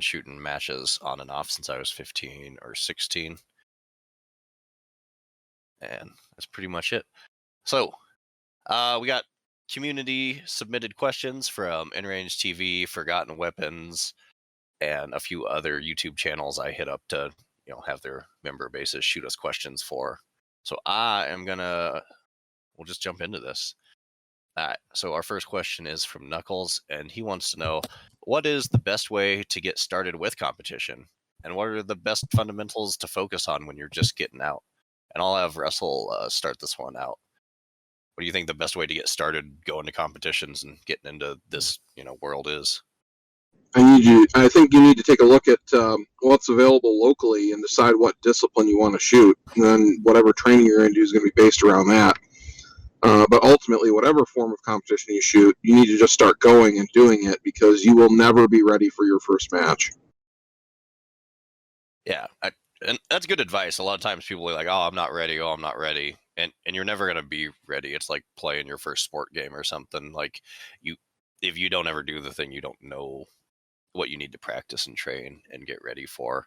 shooting matches on and off since I was 15 or 16. And that's pretty much it. So, we got community submitted questions from InRange TV, Forgotten Weapons, and a few other YouTube channels I hit up to, have their member bases shoot us questions for. So we'll just jump into this. So our first question is from Knuckles, and he wants to know, what is the best way to get started with competition? And what are the best fundamentals to focus on when you're just getting out? And I'll have Russell start this one out. What do you think the best way to get started going to competitions and getting into this, world is? I think you need to take a look at what's available locally and decide what discipline you want to shoot. And then whatever training you're going to do is going to be based around that. But ultimately, whatever form of competition you shoot, you need to just start going and doing it, because you will never be ready for your first match. Yeah, and that's good advice. A lot of times people are like, oh, I'm not ready. Oh, I'm not ready. And you're never going to be ready. It's like playing your first sport game or something. Like, if you don't ever do the thing, you don't know what you need to practice and train and get ready for.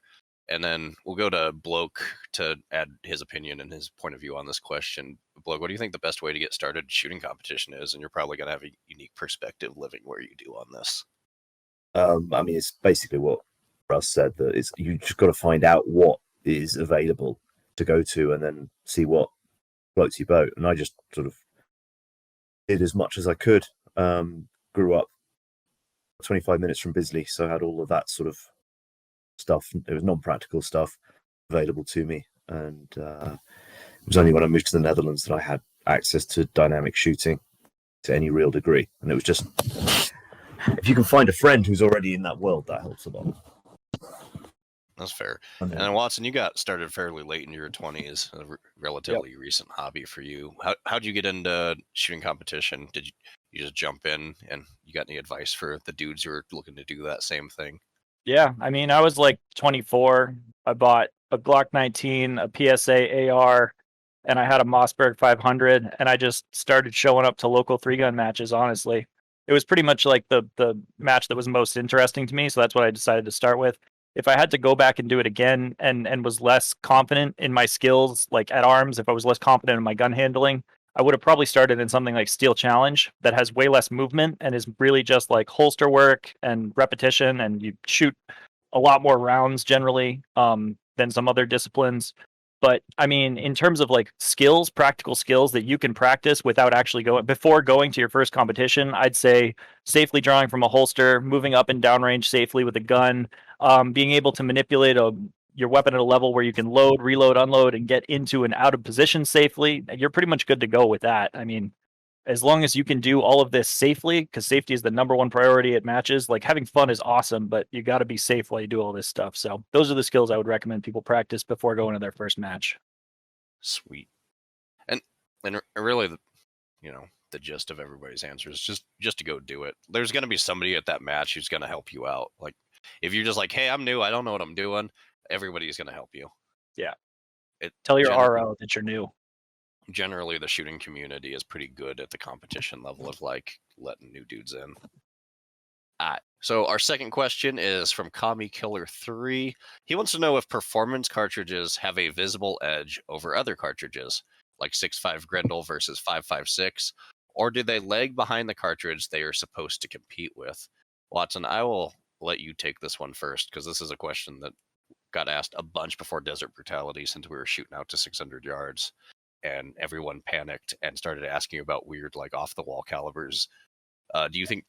And then we'll go to Bloke to add his opinion and his point of view on this question. Bloke, what do you think the best way to get started shooting competition is? And you're probably going to have a unique perspective living where you do on this. It's basically what Russ said, that it's, you just got to find out what is available to go to and then see what floats your boat. And I just sort of did as much as I could. Grew up 25 minutes from Bisley, so I had all of that sort of stuff. It was non-practical stuff available to me, and it was only when I moved to the Netherlands that I had access to dynamic shooting to any real degree. And it was just, if you can find a friend who's already in that world, that helps a lot. That's fair. And then Watson, you got started fairly late in your 20s, a relatively recent hobby for you. How'd you get into shooting competition? Did you just jump in, and you got any advice for the dudes who are looking to do that same thing? Yeah, I was like 24. I bought a Glock 19, a PSA AR, and I had a Mossberg 500, and I just started showing up to local 3-gun matches, honestly. It was pretty much like the match that was most interesting to me, so that's what I decided to start with. If I had to go back and do it again and was less confident in my skills, like at arms, if I was less confident in my gun handling, I would have probably started in something like Steel Challenge that has way less movement and is really just like holster work and repetition, and you shoot a lot more rounds generally than some other disciplines. But in terms of like skills, practical skills that you can practice without actually before going to your first competition, I'd say safely drawing from a holster, moving up and down range safely with a gun, being able to manipulate your weapon at a level where you can load, reload, unload, and get into and out of position safely. You're pretty much good to go with that. As long as you can do all of this safely, because safety is the number one priority at matches. Like, having fun is awesome, but you got to be safe while you do all this stuff. So those are the skills I would recommend people practice before going to their first match. Sweet. And really, the gist of everybody's answer is just to go do it. There's going to be somebody at that match who's going to help you out. Like, if you're just like, hey, I'm new, I don't know what I'm doing, everybody's going to help you. Yeah. Tell your RO that you're new. Generally, the shooting community is pretty good at the competition level of like letting new dudes in. So our second question is from Kami Killer 3. He wants to know if performance cartridges have a visible edge over other cartridges, like 6.5 Grendel versus 5.56, or do they lag behind the cartridge they are supposed to compete with? Watson, I will let you take this one first, because this is a question that got asked a bunch before Desert Brutality, since we were shooting out to 600 yards. And everyone panicked and started asking about weird, like, off-the-wall calibers. Do you think,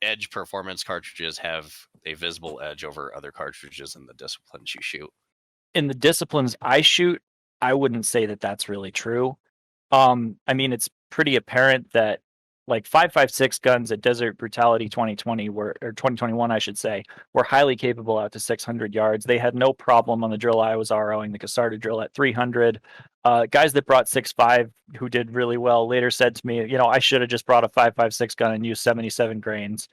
edge performance cartridges have a visible edge over other cartridges in the disciplines you shoot? In the disciplines I shoot, I wouldn't say that that's really true. It's pretty apparent that, like, 5.56 guns at Desert Brutality 2020 or 2021, I should say, were highly capable out to 600 yards. They had no problem on the drill I was ROing, the Casarda drill at 300. Guys that brought 6.5 who did really well later said to me, I should have just brought a 5.56 gun and used 77 grains.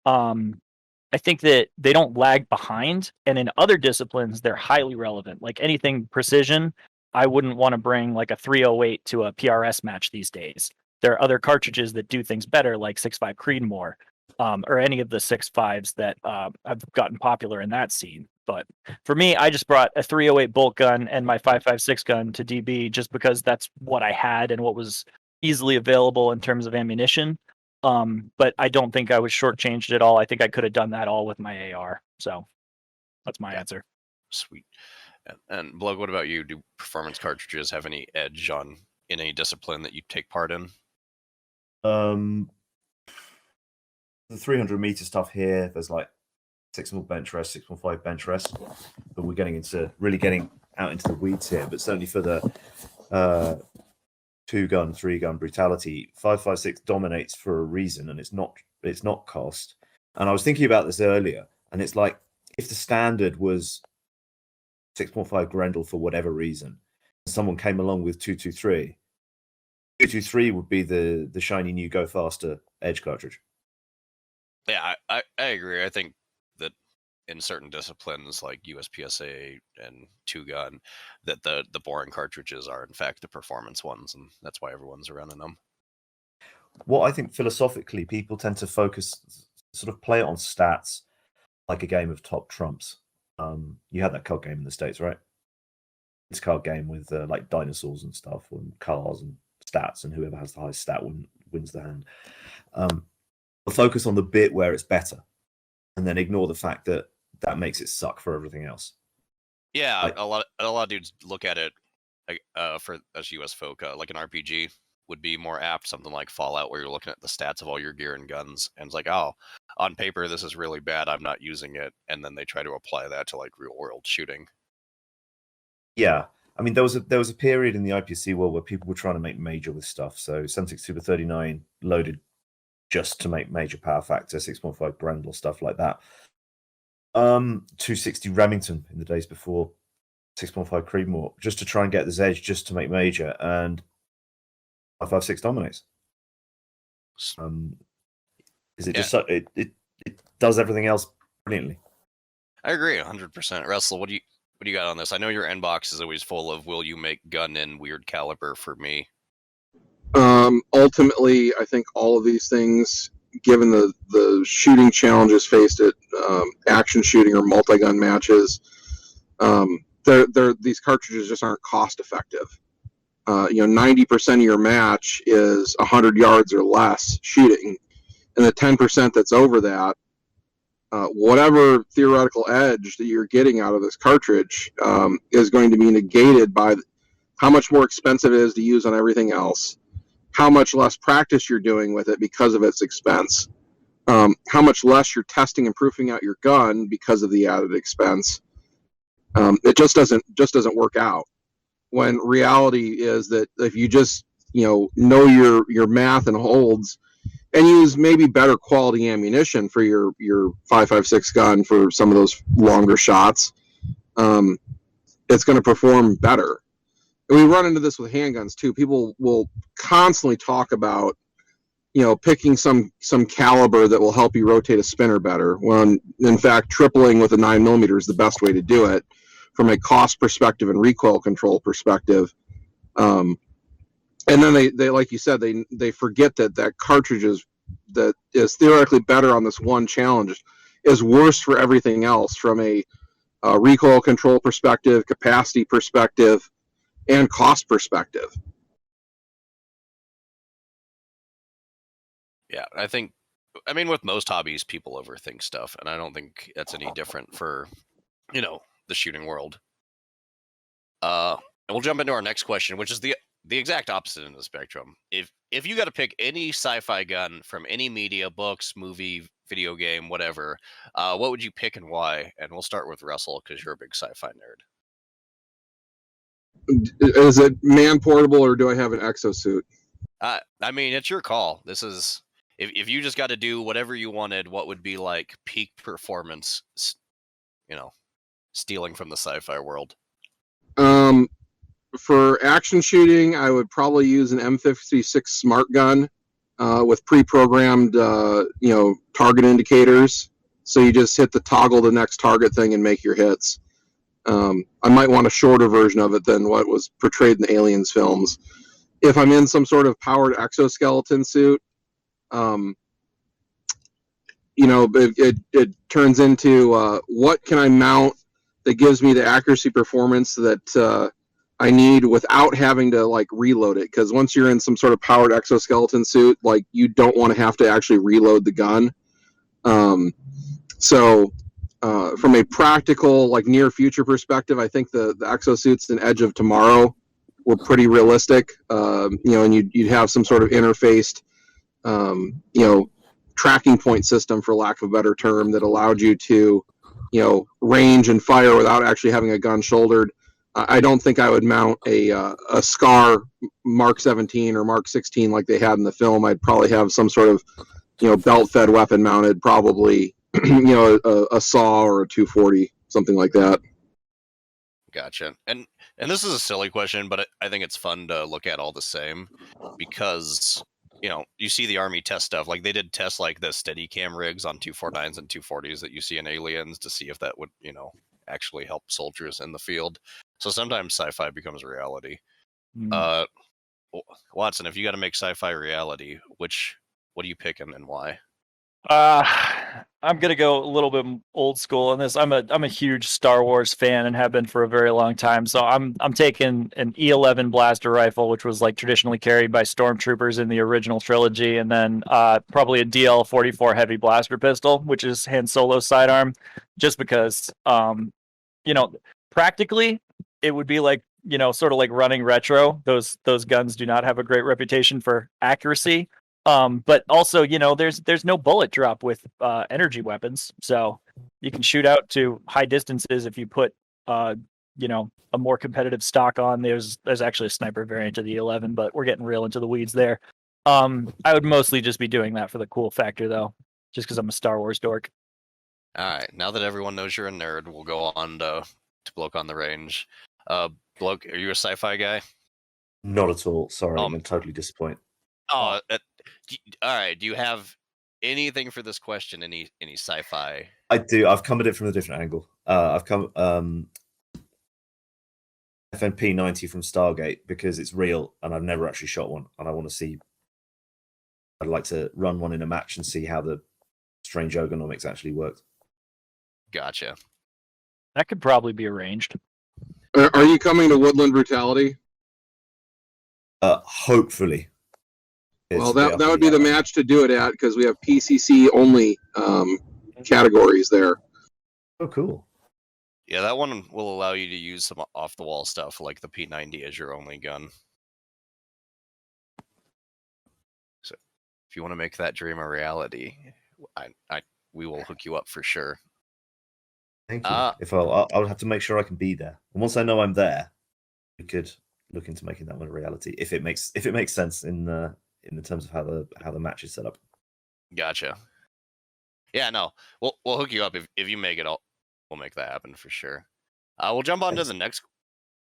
I think that they don't lag behind, and in other disciplines, they're highly relevant. Like anything precision, I wouldn't want to bring like a 308 to a PRS match these days. There are other cartridges that do things better, like 6.5 Creedmoor. or any of the 6.5s that have gotten popular in that scene. But for me, I just brought a 308 bolt gun and my 5.56 gun to DB just because that's what I had and what was easily available in terms of ammunition. But I don't think I was shortchanged at all. I think I could have done that all with my AR. So that's my answer. Sweet. And Blug, what about you? Do performance cartridges have any edge in any discipline that you take part in? The 300 meter stuff here, there's like 6mm bench rest, 6.5 bench rest, but we're getting out into the weeds here. But certainly for the 2-gun, 3-gun brutality, 5.56 dominates for a reason, and it's not cost. And I was thinking about this earlier, and it's like if the standard was 6.5 Grendel for whatever reason, and someone came along with 223, 223 would be the shiny new go faster edge cartridge. Yeah, I agree. I think that in certain disciplines like USPSA and 2-gun, that the boring cartridges are in fact the performance ones, and that's why everyone's running them. What I think philosophically, people tend to focus, sort of play it on stats, like a game of top trumps. You had that card game in the States, right? It's a card game with like dinosaurs and stuff, and cars and stats, and whoever has the highest stat wins the hand. Focus on the bit where it's better, and then ignore the fact that makes it suck for everything else. Yeah, like, a lot of dudes look at it for us US folk, like an RPG would be more apt, something like Fallout, where you're looking at the stats of all your gear and guns, and it's like, oh, on paper this is really bad, I'm not using it, and then they try to apply that to like real world shooting. Yeah, I mean there was a period in the IPSC world where people were trying to make major with stuff. So 7.6 Super 39 loaded just to make major power factor, 6.5 Grendel, stuff like that. 260 Remington in the days before 6.5 Creedmoor, just to try and get this edge, just to make major, and 5.56 dominates. Is it just it does everything else brilliantly? I agree 100%. Russell, what do you got on this? I know your inbox is always full of will you make gun in weird caliber for me. Ultimately, I think all of these things, given the shooting challenges faced at action shooting or multi-gun matches, these cartridges just aren't cost effective. 90% of your match is 100 yards or less shooting, and the 10% that's over that, whatever theoretical edge that you're getting out of this cartridge is going to be negated by how much more expensive it is to use on everything else, how much less practice you're doing with it because of its expense, how much less you're testing and proofing out your gun because of the added expense. It just doesn't work out. When reality is that if you just know your math and holds, and use maybe better quality ammunition for your 5.56 gun for some of those longer shots, it's going to perform better. And we run into this with handguns too. People will constantly talk about, picking some caliber that will help you rotate a spinner better, when in fact tripling with a 9mm is the best way to do it from a cost perspective and recoil control perspective. And then they like you said, they forget that cartridge that is theoretically better on this one challenge is worse for everything else from a recoil control perspective, capacity perspective, and cost perspective. Yeah, I mean, with most hobbies, people overthink stuff, and I don't think that's any different for, the shooting world. And we'll jump into our next question, which is the exact opposite end of the spectrum. If you got to pick any sci-fi gun from any media, books, movie, video game, whatever, what would you pick and why? And we'll start with Russell because you're a big sci-fi nerd. Is it man portable or do I have an exosuit? I mean, it's your call. This is if you just got to do whatever you wanted, what would be like peak performance? Stealing from the sci-fi world. For action shooting, I would probably use an M56 smart gun with pre-programmed, target indicators. So you just hit the toggle the next target thing and make your hits. I might want a shorter version of it than what was portrayed in the Aliens films. If I'm in some sort of powered exoskeleton suit, it turns into what can I mount that gives me the accuracy performance that I need without having to like reload it. Because once you're in some sort of powered exoskeleton suit, like you don't want to have to actually reload the gun. So from a practical, like near future perspective, I think the exosuits and Edge of Tomorrow were pretty realistic. And you'd have some sort of interfaced, tracking point system, for lack of a better term, that allowed you to, range and fire without actually having a gun shouldered. I don't think I would mount a SCAR Mark 17 or Mark 16 like they had in the film. I'd probably have some sort of, belt-fed weapon mounted, probably, a saw or a 240, something like that. Gotcha. And this is a silly question, but I think it's fun to look at all the same, because you see the Army test stuff. Like they did test like the Steadicam rigs on 249s and 240s that you see in Aliens to see if that would actually help soldiers in the field. So sometimes sci-fi becomes reality. Watson, if you got to make sci-fi reality, what are you picking and why? I'm gonna go a little bit old school on this. I'm a huge Star Wars fan and have been for a very long time. So I'm taking an E11 blaster rifle, which was like traditionally carried by stormtroopers in the original trilogy, and then probably a DL-44 heavy blaster pistol, which is Han Solo's sidearm, just because practically it would be like sort of like running retro. Those guns do not have a great reputation for accuracy. But also, there's no bullet drop with energy weapons, so you can shoot out to high distances if you put a more competitive stock on. There's actually a sniper variant of the 11, but we're getting real into the weeds there. I would mostly just be doing that for the cool factor, though, just because I'm a Star Wars dork. All right, now that everyone knows you're a nerd, we'll go on to Bloke on the Range. Bloke, are you a sci-fi guy? Not at all. Sorry, I'm totally disappointed. All right. Do you have anything for this question? Any sci-fi? I do. I've come at it from a different angle. I've come FNP 90 from Stargate, because it's real and I've never actually shot one, and I want to see. I'd like to run one in a match and see how the strange ergonomics actually worked. Gotcha. That could probably be arranged. Are you coming to Woodland Brutality? Hopefully. Well, that would be the match to do it at, because we have PCC only categories there. Oh, cool. Yeah, that one will allow you to use some off-the-wall stuff, like the P90 as your only gun. So, if you want to make that dream a reality, we will hook you up for sure. Thank you. If I'll have to make sure I can be there, and once I know I'm there, we could look into making that one a reality if it makes sense in the terms of how the match is set up. Gotcha. Yeah, no, we'll hook you up if you make it. We'll make that happen for sure. We'll jump on to the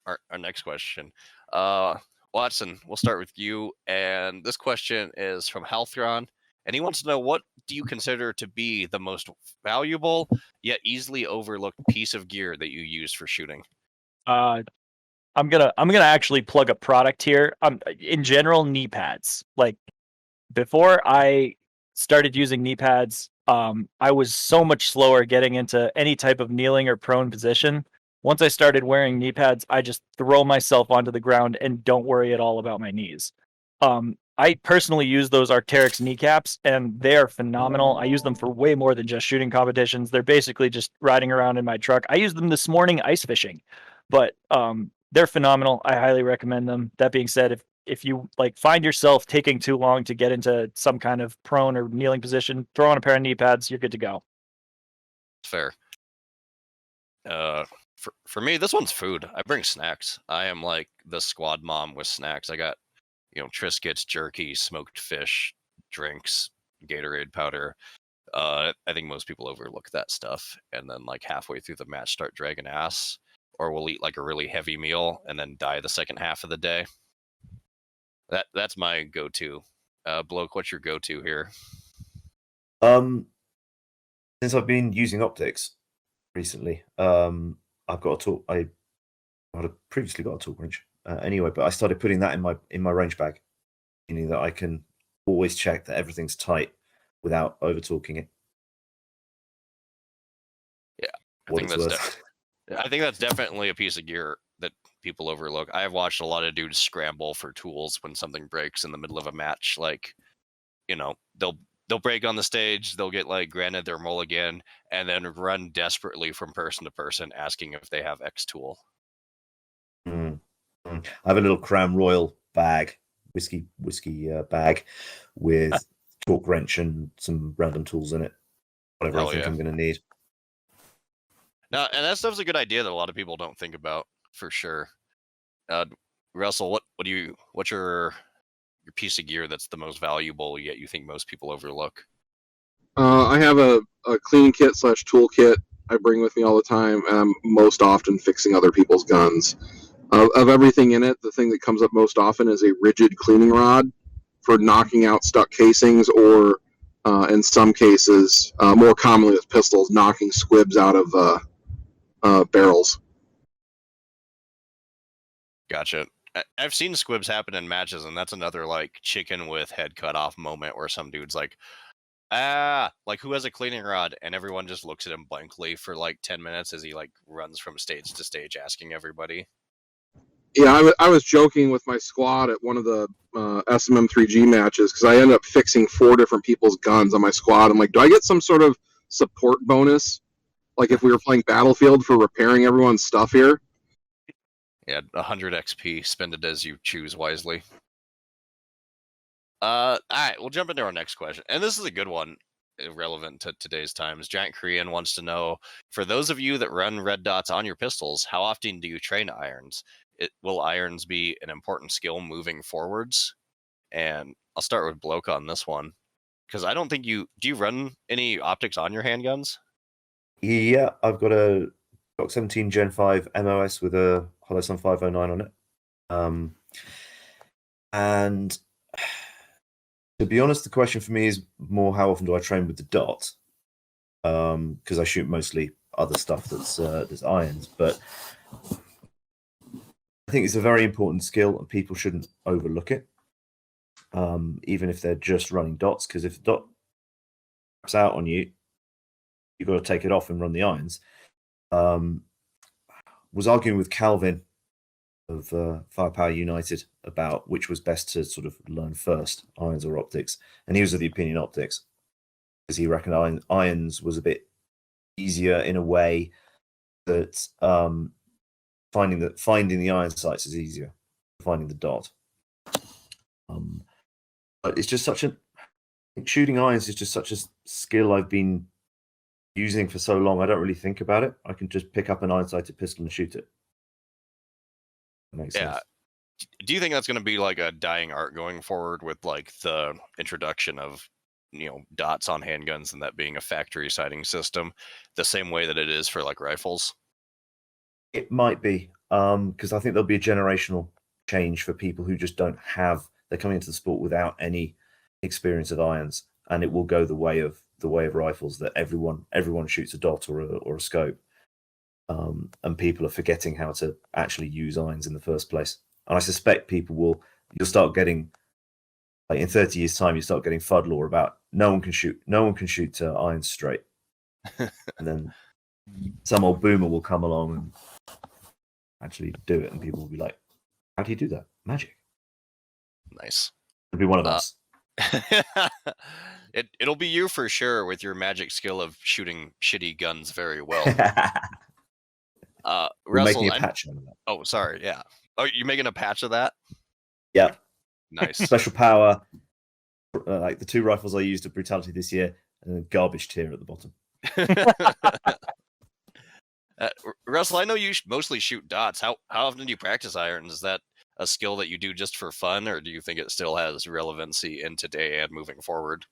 our next question. Watson, we'll start with you, and this question is from Halthron, and he wants to know, what do you consider to be the most valuable yet easily overlooked piece of gear that you use for shooting? I'm gonna actually plug a product here. In general, knee pads. Like before I started using knee pads, I was so much slower getting into any type of kneeling or prone position. Once I started wearing knee pads, I just throw myself onto the ground and don't worry at all about my knees. I personally use those Arc'teryx kneecaps, and they are phenomenal. I use them for way more than just shooting competitions. They're basically just riding around in my truck. I used them this morning ice fishing, but they're phenomenal. I highly recommend them. That being said, if you like find yourself taking too long to get into some kind of prone or kneeling position, throw on a pair of knee pads, you're good to go. Fair. For me, this one's food. I bring snacks. I am like the squad mom with snacks. I got, Triscuits, jerky, smoked fish, drinks, Gatorade powder. I think most people overlook that stuff, and then like halfway through the match start dragging ass, or we'll eat like a really heavy meal and then die the second half of the day. That's my go-to. Bloke, what's your go-to here? Since I've been using optics recently, I've got a torque. I had previously got a torque wrench anyway, but I started putting that in my range bag, meaning that I can always check that everything's tight without over torquing it. what it's worth. I think that's definitely a piece of gear that people overlook. I've watched a lot of dudes scramble for tools when something breaks in the middle of a match. Like, you know, they'll break on the stage, they'll get like granted their mulligan, and then run desperately from person to person asking if they have X tool. I have a little Crown Royal bag, whiskey bag, with torque wrench and some random tools in it. Whatever I think I'm going to need. Now, and that stuff's a good idea that a lot of people don't think about, for sure. Russell, what's your piece of gear that's the most valuable yet you think most people overlook? I have a cleaning kit / tool kit I bring with me all the time, and I'm most often fixing other people's guns. Of everything in it, the thing that comes up most often is a rigid cleaning rod for knocking out stuck casings, or in some cases, more commonly with pistols, knocking squibs out of barrels. Gotcha. I've seen squibs happen in matches, and that's another like chicken with head cut off moment where some dude's like, like who has a cleaning rod, and everyone just looks at him blankly for like 10 minutes as he like runs from stage to stage asking everybody. Yeah, I was joking with my squad at one of the SMM3G matches because I ended up fixing 4 different people's guns on my squad. I'm like, do I get some sort of support bonus? Like if we were playing Battlefield for repairing everyone's stuff here? Yeah, 100 XP. Spend it as you choose wisely. All right, we'll jump into our next question. And this is a good one, relevant to today's times. Giant Korean wants to know, for those of you that run red dots on your pistols, how often do you train irons? Will irons be an important skill moving forwards? And I'll start with Bloke on this one, because I don't think do you run any optics on your handguns? Yeah, I've got a Glock 17 Gen 5 MOS with a Holosun 509 on it. And to be honest, the question for me is more how often do I train with the dot? Because I shoot mostly other stuff that's irons, but I think it's a very important skill and people shouldn't overlook it, even if they're just running dots, because if the dot taps out on you, you've got to take it off and run the irons. Was arguing with Calvin of Firepower United about which was best to sort of learn first, irons or optics, and he was of the opinion optics, because he reckoned irons was a bit easier in a way that finding the iron sights is easier than finding the dot. But it's just shooting irons is just such a skill I've been using for so long. I don't really think about it. I can just pick up an iron-sighted pistol and shoot it. That makes sense. Do you think that's going to be like a dying art going forward with like the introduction of, dots on handguns and that being a factory sighting system, the same way that it is for like rifles? It might be, because I think there'll be a generational change for people who just don't have. They're coming into the sport without any experience of irons, and it will go the way of rifles, that everyone shoots a dot or a scope, and people are forgetting how to actually use irons in the first place. And I suspect you'll start getting, like in 30 years' time, you start getting FUD law about no one can shoot irons straight, and then some old boomer will come along and actually do it, and people will be like, "How do you do that? Magic." Nice. It'll be one of us. It'll be you for sure with your magic skill of shooting shitty guns very well. We're Russell, making a patch out of that. Oh, sorry. Yeah. Oh, you're making a patch of that? Yeah. Nice. Special power, like the 2 rifles I used at Brutality this year, and then garbage tier at the bottom. Russell, I know you mostly shoot dots. How often do you practice irons? Is that a skill that you do just for fun, or do you think it still has relevancy in today and moving forward?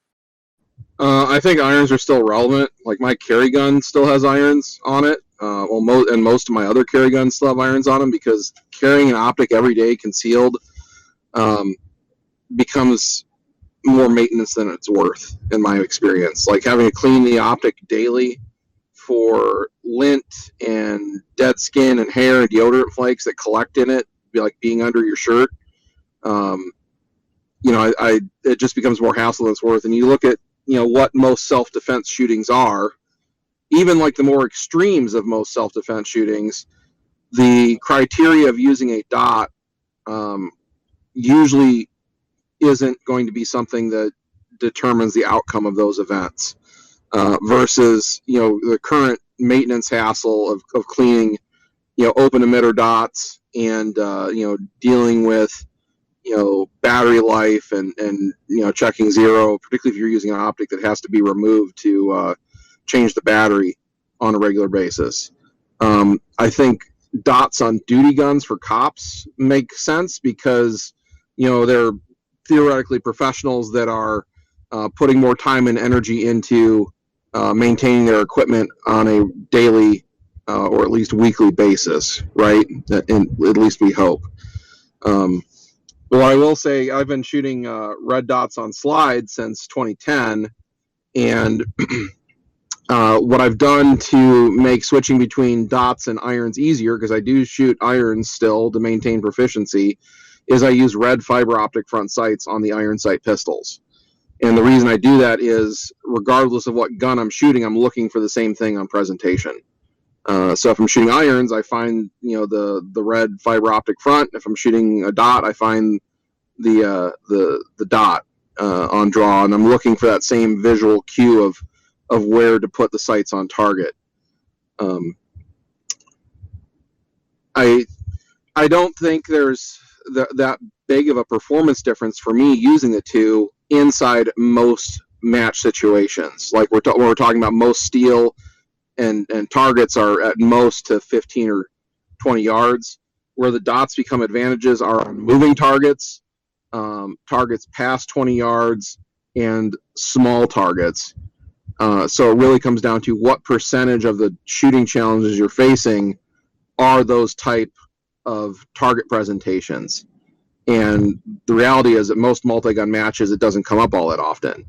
I think irons are still relevant. Like my carry gun still has irons on it. And most of my other carry guns still have irons on them, because carrying an optic every day concealed becomes more maintenance than it's worth, in my experience. Like having to clean the optic daily for lint and dead skin and hair and deodorant flakes that collect in it, be like being under your shirt. It just becomes more hassle than it's worth. And you look at what most self-defense shootings are. even like the more extremes of most self-defense shootings, the criteria of using a dot usually isn't going to be something that determines the outcome of those events, versus the current maintenance hassle of cleaning open emitter dots and dealing with battery life and checking zero, particularly if you're using an optic that has to be removed to change the battery on a regular basis. I think dots on duty guns for cops make sense because they're theoretically professionals that are putting more time and energy into maintaining their equipment on a daily or at least weekly basis, right? And at least we hope. Well, I will say I've been shooting red dots on slides since 2010, and what I've done to make switching between dots and irons easier, because I do shoot irons still to maintain proficiency, is I use red fiber optic front sights on the iron sight pistols. And the reason I do that is, regardless of what gun I'm shooting, I'm looking for the same thing on presentation. So if I'm shooting irons, I find the red fiber optic front. If I'm shooting a dot, I find the dot on draw, and I'm looking for that same visual cue of where to put the sights on target. I don't think there's that big of a performance difference for me using the two inside most match situations. Like when we're talking about most steel and targets are at most to 15 or 20 yards. Where the dots become advantages are on moving targets, targets past 20 yards, and small targets. So it really comes down to what percentage of the shooting challenges you're facing are those type of target presentations. And the reality is that most multi-gun matches, it doesn't come up all that often.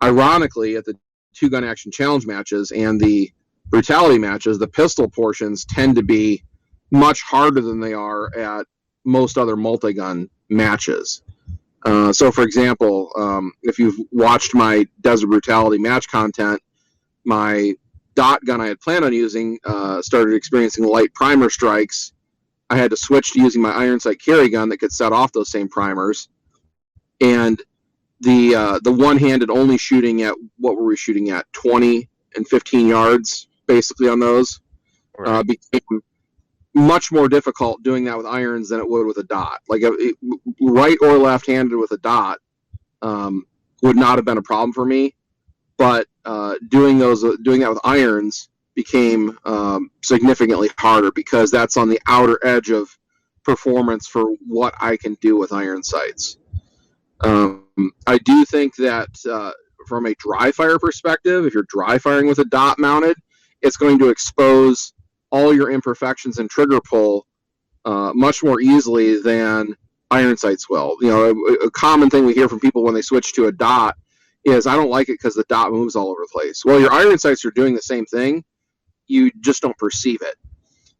Ironically, at the two-gun action challenge matches and the brutality matches, the pistol portions tend to be much harder than they are at most other multi-gun matches. So, for example, if you've watched my Desert Brutality match content, my dot gun I had planned on using started experiencing light primer strikes. I had to switch to using my iron sight carry gun that could set off those same primers. And the one-handed only shooting at, what were we shooting at, 20 and 15 yards, basically, on those, Right. became much more difficult doing that with irons than it would with a dot. Like right or left-handed with a dot would not have been a problem for me, but doing that with irons became significantly harder because that's on the outer edge of performance for what I can do with iron sights. I do think that from a dry fire perspective, if you're dry firing with a dot mounted, it's going to expose all your imperfections in trigger pull much more easily than iron sights will. A common thing we hear from people when they switch to a dot is, I don't like it because the dot moves all over the place. Well, your iron sights are doing the same thing. You just don't perceive it.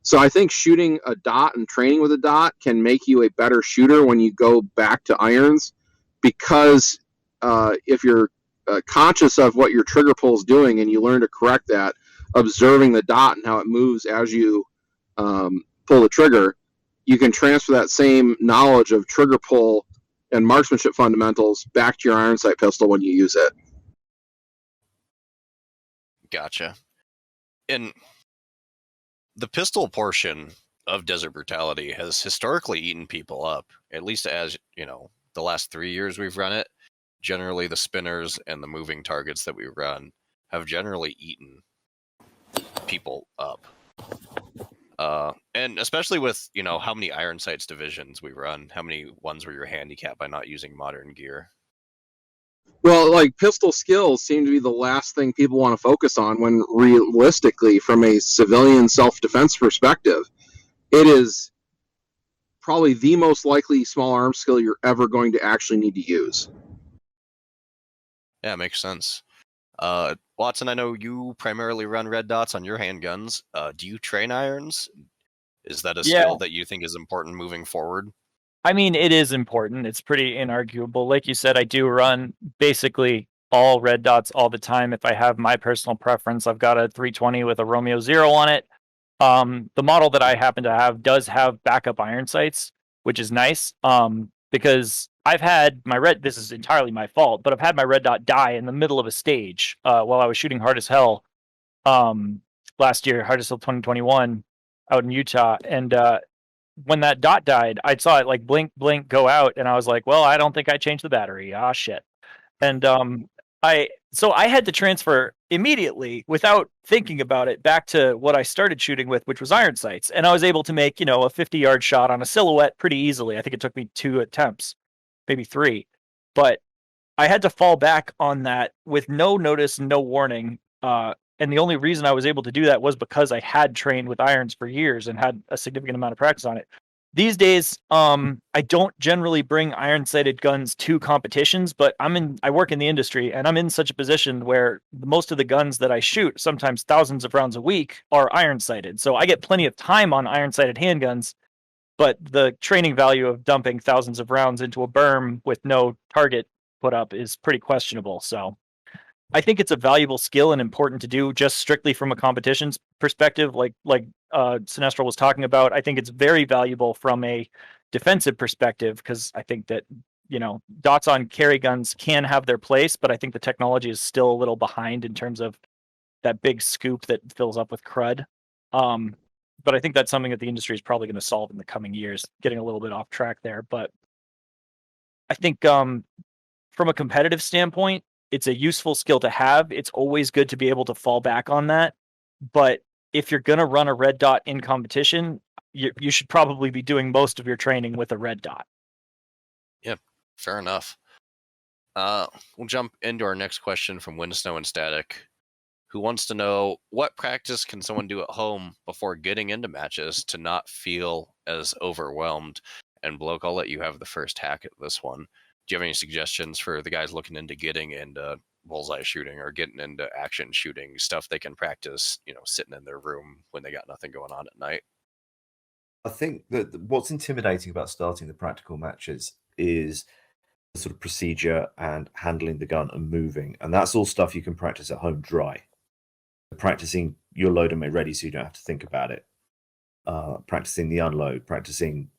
So I think shooting a dot and training with a dot can make you a better shooter when you go back to irons, because if you're conscious of what your trigger pull is doing and you learn to correct that, observing the dot and how it moves as you pull the trigger, you can transfer that same knowledge of trigger pull and marksmanship fundamentals back to your iron sight pistol when you use it. Gotcha. And the pistol portion of Desert Brutality has historically eaten people up, at least as, the last 3 years we've run it. Generally, the spinners and the moving targets that we run have generally eaten people up. And especially with, how many iron sights divisions we run, how many ones where you're handicapped by not using modern gear. Well, like, pistol skills seem to be the last thing people want to focus on when realistically, from a civilian self-defense perspective, it is probably the most likely small arms skill you're ever going to actually need to use. Yeah, it makes sense. Watson, I know you primarily run red dots on your handguns. Do you train irons? Is that a skill that you think is important moving forward? I mean, it is important. It's pretty inarguable. Like you said, I do run basically all red dots all the time. If I have my personal preference, I've got a 320 with a Romeo 0 on it. The model that I happen to have does have backup iron sights, which is nice. Because I've had my red, this is entirely my fault, but I've had my red dot die in the middle of a stage while I was shooting Hard as Hell last year, Hard as Hell 2021 out in Utah. And when that dot died, I saw it like blink, blink, go out. And I was like, well, I don't think I changed the battery. Ah, shit. And I had to transfer immediately without thinking about it back to what I started shooting with, which was iron sights. And I was able to make, a 50-yard shot on a silhouette pretty easily. I think it took me 2 attempts, maybe 3. But I had to fall back on that with no notice, no warning. And the only reason I was able to do that was because I had trained with irons for years and had a significant amount of practice on it. These days, I don't generally bring iron-sighted guns to competitions, but I work in the industry, and I'm in such a position where most of the guns that I shoot, sometimes thousands of rounds a week, are iron-sighted. So I get plenty of time on iron-sighted handguns, but the training value of dumping thousands of rounds into a berm with no target put up is pretty questionable. So I think it's a valuable skill and important to do just strictly from a competitions perspective, like Sinestro was talking about. I think it's very valuable from a defensive perspective because I think that, dots on carry guns can have their place, but I think the technology is still a little behind in terms of that big scoop that fills up with crud. But I think that's something that the industry is probably going to solve in the coming years. Getting a little bit off track there, but I think from a competitive standpoint, it's a useful skill to have. It's always good to be able to fall back on that. But if you're going to run a red dot in competition, you should probably be doing most of your training with a red dot. Yep, fair enough. We'll jump into our next question from Windsnow and Static, who wants to know, what practice can someone do at home before getting into matches to not feel as overwhelmed? And Bloke, I'll let you have the first hack at this one. Do you have any suggestions for the guys looking into getting into bullseye shooting or getting into action shooting, stuff they can practice, sitting in their room when they got nothing going on at night? I think that what's intimidating about starting the practical matches is the sort of procedure and handling the gun and moving. And that's all stuff you can practice at home dry. Practicing your load and make ready so you don't have to think about it. Practicing the unload, practicing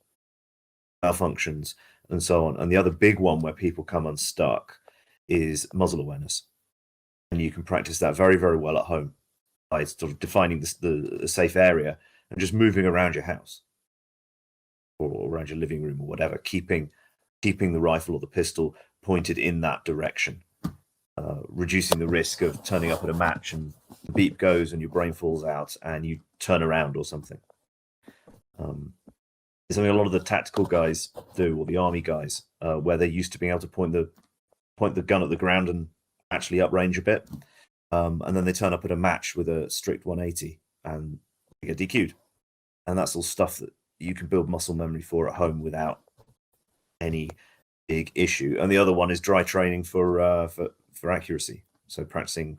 malfunctions, and so on. And the other big one where people come unstuck is muzzle awareness. And you can practice that very, very well at home by sort of defining the safe area and just moving around your house or around your living room or whatever, keeping the rifle or the pistol pointed in that direction, reducing the risk of turning up at a match and the beep goes and your brain falls out and you turn around or something. It's something a lot of the tactical guys do, or the army guys, where they're used to being able to point the gun at the ground and actually uprange a bit, and then they turn up at a match with a strict 180 and they get DQ'd. And that's all stuff that you can build muscle memory for at home without any big issue. And the other one is dry training for accuracy. So practicing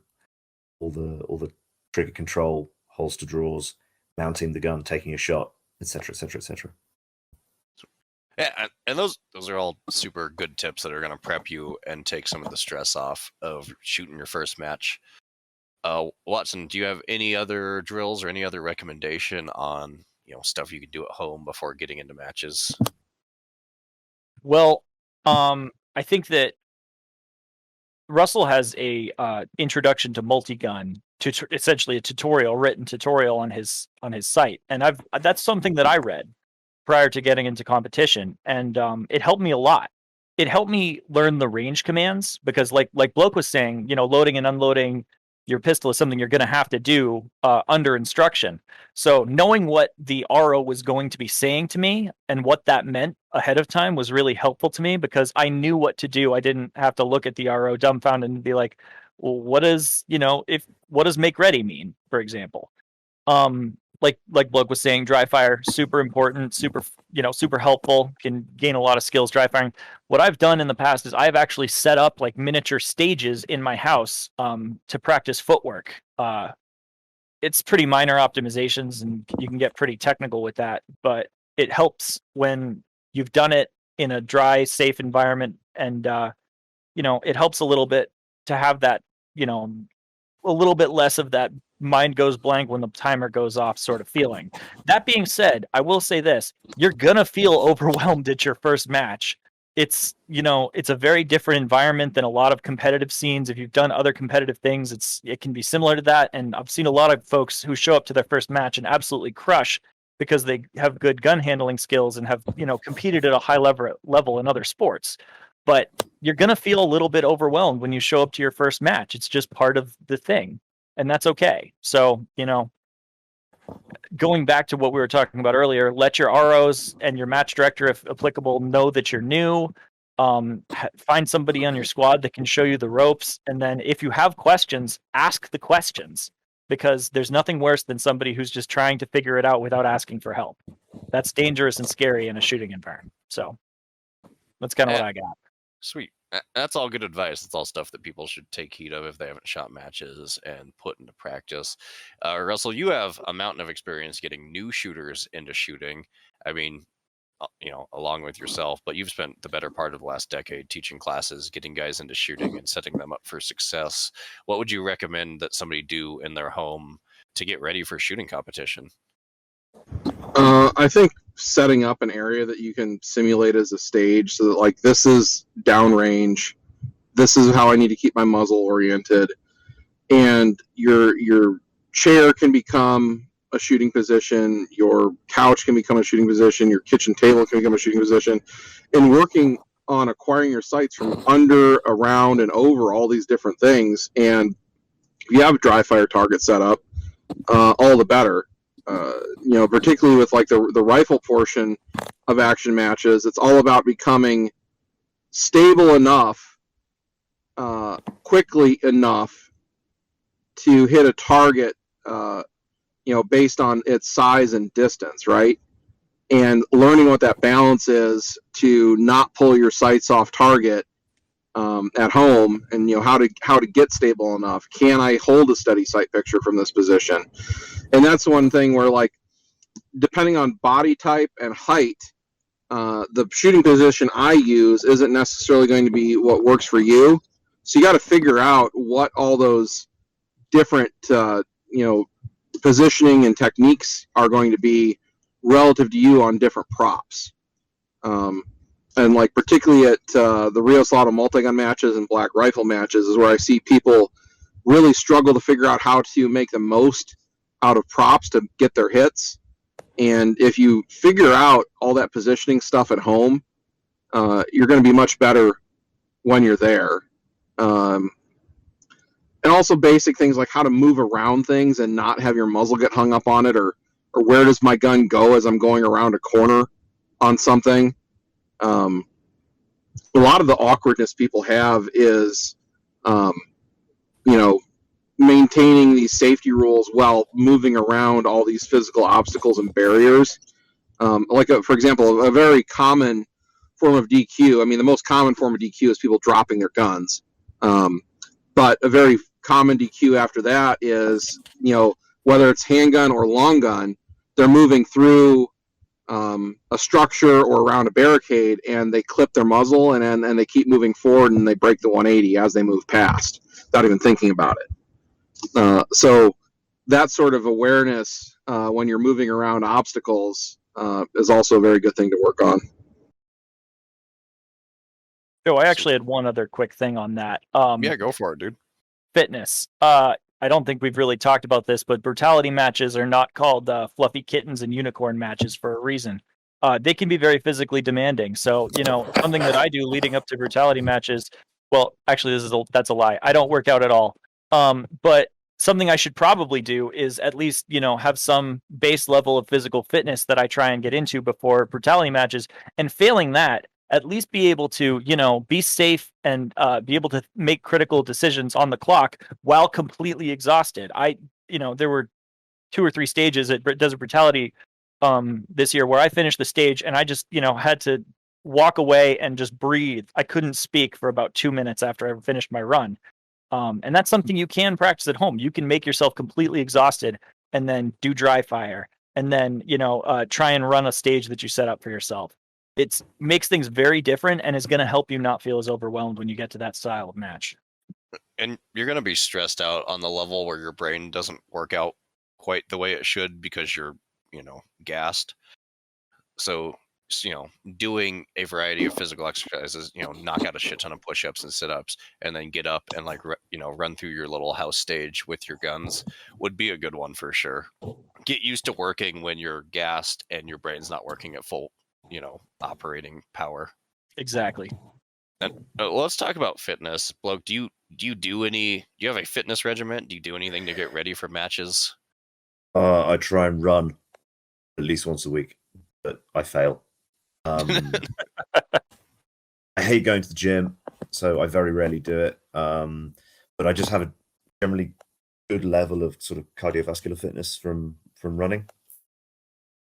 all the trigger control, holster draws, mounting the gun, taking a shot, etc., etc., etc. Yeah, and those are all super good tips that are going to prep you and take some of the stress off of shooting your first match. Watson, do you have any other drills or any other recommendation on stuff you can do at home before getting into matches? Well, I think that Russell has a introduction to multi-gun, essentially a written tutorial on his site, and that's something that I read prior to getting into competition, and it helped me a lot. It helped me learn the range commands because, like Bloke was saying, loading and unloading your pistol is something you're going to have to do under instruction. So knowing what the RO was going to be saying to me and what that meant ahead of time was really helpful to me because I knew what to do. I didn't have to look at the RO dumbfounded and be like, well, what does make ready mean, for example? Like Bloke was saying, dry fire, super important, super helpful, can gain a lot of skills dry firing. What I've done in the past is I've actually set up like miniature stages in my house to practice footwork. It's pretty minor optimizations and you can get pretty technical with that, but it helps when you've done it in a dry, safe environment and it helps a little bit to have that, a little bit less of that mind goes blank when the timer goes off sort of feeling. That being said, I will say this: you're gonna feel overwhelmed at your first match. It's it's a very different environment than a lot of competitive scenes. If you've done other competitive things, it can be similar to that. And I've seen a lot of folks who show up to their first match and absolutely crush because they have good gun handling skills and have competed at a high level in other sports. But you're gonna feel a little bit overwhelmed when you show up to your first match. It's just part of the thing, and that's okay. So going back to what we were talking about earlier, let your ROs and your match director, if applicable, know that you're new. Find somebody on your squad that can show you the ropes. And then if you have questions, ask the questions, because there's nothing worse than somebody who's just trying to figure it out without asking for help. That's dangerous and scary in a shooting environment. So that's kind of what I got. Sweet. That's all good advice. It's all stuff that people should take heed of if they haven't shot matches and put into practice. Russell, you have a mountain of experience getting new shooters into shooting. I mean, along with yourself, but you've spent the better part of the last decade teaching classes, getting guys into shooting and setting them up for success. What would you recommend that somebody do in their home to get ready for shooting competition? I think setting up an area that you can simulate as a stage, so that like this is downrange, this is how I need to keep my muzzle oriented, and your chair can become a shooting position, your couch can become a shooting position, your kitchen table can become a shooting position, and working on acquiring your sights from under, around, and over all these different things. And if you have a dry fire target set up, all the better. Particularly with like the rifle portion of action matches, it's all about becoming stable enough, quickly enough to hit a target, based on its size and distance, right? And learning what that balance is to not pull your sights off target at home, and how to get stable enough. Can I hold a steady sight picture from this position? And that's one thing where, like, depending on body type and height, the shooting position I use isn't necessarily going to be what works for you. So you got to figure out what all those different, positioning and techniques are going to be relative to you on different props. And like particularly at the Rio Salado multi-gun matches and black rifle matches is where I see people really struggle to figure out how to make the most out of props to get their hits. And if you figure out all that positioning stuff at home, you're going to be much better when you're there. And also basic things like how to move around things and not have your muzzle get hung up on it, or where does my gun go as I'm going around a corner on something. A lot of the awkwardness people have is, maintaining these safety rules while moving around all these physical obstacles and barriers. For example, a very common form of DQ. I mean, the most common form of DQ is people dropping their guns. But a very common DQ after that is, whether it's handgun or long gun, they're moving through a structure or around a barricade, and they clip their muzzle, and they keep moving forward, and they break the 180 as they move past without even thinking about it. So that sort of awareness when you're moving around obstacles is also a very good thing to work on. So I actually had one other quick thing on that. Yeah, go for it, dude. Fitness. I don't think we've really talked about this, but brutality matches are not called fluffy kittens and unicorn matches for a reason. They can be very physically demanding. So, something that I do leading up to brutality matches, well, actually, that's a lie. I don't work out at all. But something I should probably do is at least, have some base level of physical fitness that I try and get into before brutality matches. And failing that, at least be able to, be safe and be able to make critical decisions on the clock while completely exhausted. There were 2 or 3 stages at Desert Brutality this year where I finished the stage and I just, had to walk away and just breathe. I couldn't speak for about 2 minutes after I finished my run. And that's something you can practice at home. You can make yourself completely exhausted and then do dry fire and then, try and run a stage that you set up for yourself. It makes things very different and is going to help you not feel as overwhelmed when you get to that style of match. And you're going to be stressed out on the level where your brain doesn't work out quite the way it should because you're, gassed. So, doing a variety of physical exercises, knock out a shit ton of push-ups and sit-ups, and then get up and run through your little house stage with your guns would be a good one for sure. Get used to working when you're gassed and your brain's not working at full, operating power. Exactly. And let's talk about fitness, Bloke. Do you have a fitness regimen? Do you do anything to get ready for matches? I try and run at least once a week, but I fail. I hate going to the gym, so I very rarely do it. But I just have a generally good level of sort of cardiovascular fitness from running,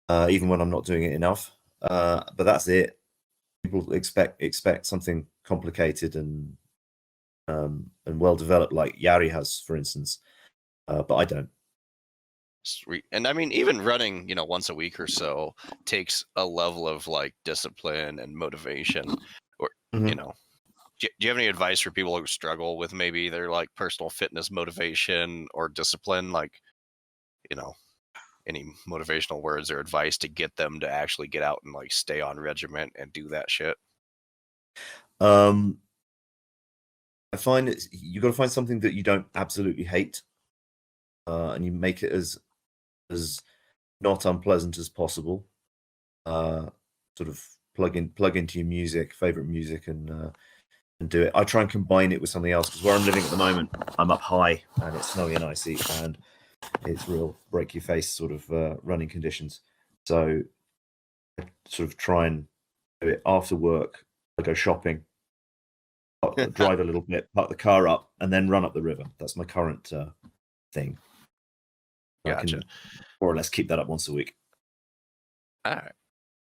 even when I'm not doing it enough. But that's it. People expect something complicated and well developed, like Yari has, for instance. But I don't. Sweet. And I mean, even running, once a week or so takes a level of discipline and motivation. Or Mhm. Do you have any advice for people who struggle with maybe their personal fitness motivation or discipline? Any motivational words or advice to get them to actually get out and stay on regiment and do that shit? I find you got to find something that you don't absolutely hate, and you make it as not unpleasant as possible. Sort of plug into your favorite music, and do it. I try and combine it with something else, because where I'm living at the moment, I'm up high and it's snowy and icy, and it's real break your face sort of running conditions. So I sort of try and do it after work. I go shopping, drive a little bit, park the car up, and then run up the river. That's my current thing. Gotcha. I can more or less keep that up once a week. All right.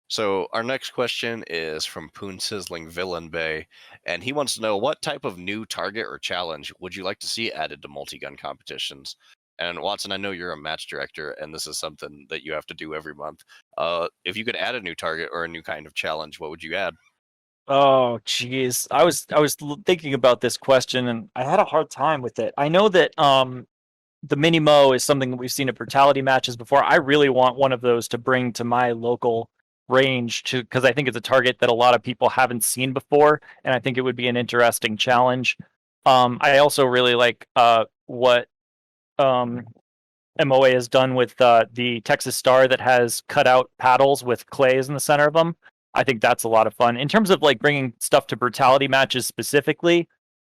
So our next question is from Poon Sizzling Villain Bay, and he wants to know, what type of new target or challenge would you like to see added to multi-gun competitions? And Watson, I know you're a match director, and this is something that you have to do every month. If you could add a new target or a new kind of challenge, what would you add? Oh, geez. I was thinking about this question, and I had a hard time with it. I know that the mini mo is something that we've seen at brutality matches before. I really want one of those to bring to my local range, because I think it's a target that a lot of people haven't seen before, and I think it would be an interesting challenge. I also really like what MOA has done with the Texas Star that has cut out paddles with clays in the center of them. I think that's a lot of fun. In terms of bringing stuff to brutality matches specifically,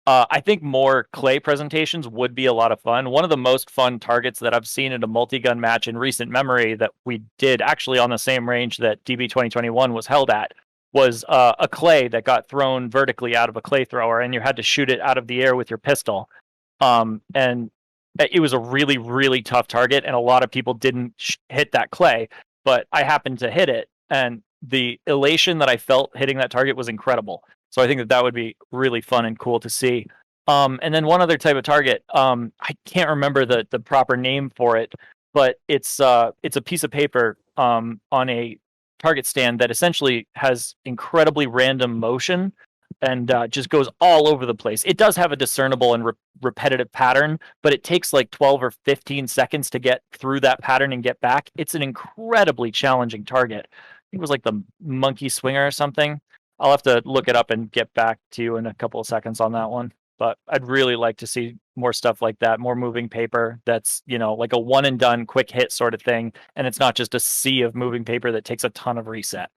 I think more clay presentations would be a lot of fun. One of the most fun targets that I've seen in a multi-gun match in recent memory that we did actually on the same range that DB 2021 was held at was a clay that got thrown vertically out of a clay thrower, and you had to shoot it out of the air with your pistol. And it was a really, really tough target, and a lot of people didn't hit that clay, but I happened to hit it, and the elation that I felt hitting that target was incredible. So I think that would be really fun and cool to see. And then one other type of target, I can't remember the proper name for it, but it's a piece of paper on a target stand that essentially has incredibly random motion and just goes all over the place. It does have a discernible and repetitive pattern, but it takes 12 or 15 seconds to get through that pattern and get back. It's an incredibly challenging target. I think it was the monkey swinger or something. I'll have to look it up and get back to you in a couple of seconds on that one. But I'd really like to see more stuff like that, more moving paper that's, like a one and done quick hit sort of thing. And it's not just a sea of moving paper that takes a ton of reset.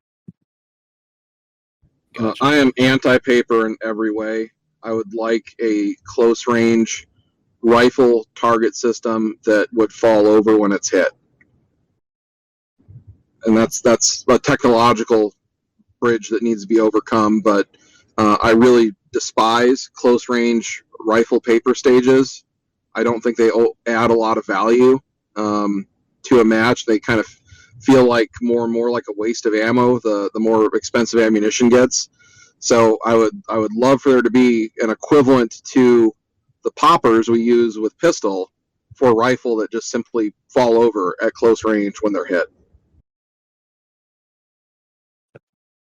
Gotcha. I am anti-paper in every way. I would like a close range rifle target system that would fall over when it's hit. And that's a technological bridge that needs to be overcome, but I really despise close range rifle paper stages. I don't think they add a lot of value to a match. They kind of feel more and more like a waste of ammo the more expensive ammunition gets. So I would love for there to be an equivalent to the poppers we use with pistol for a rifle that just simply fall over at close range when they're hit.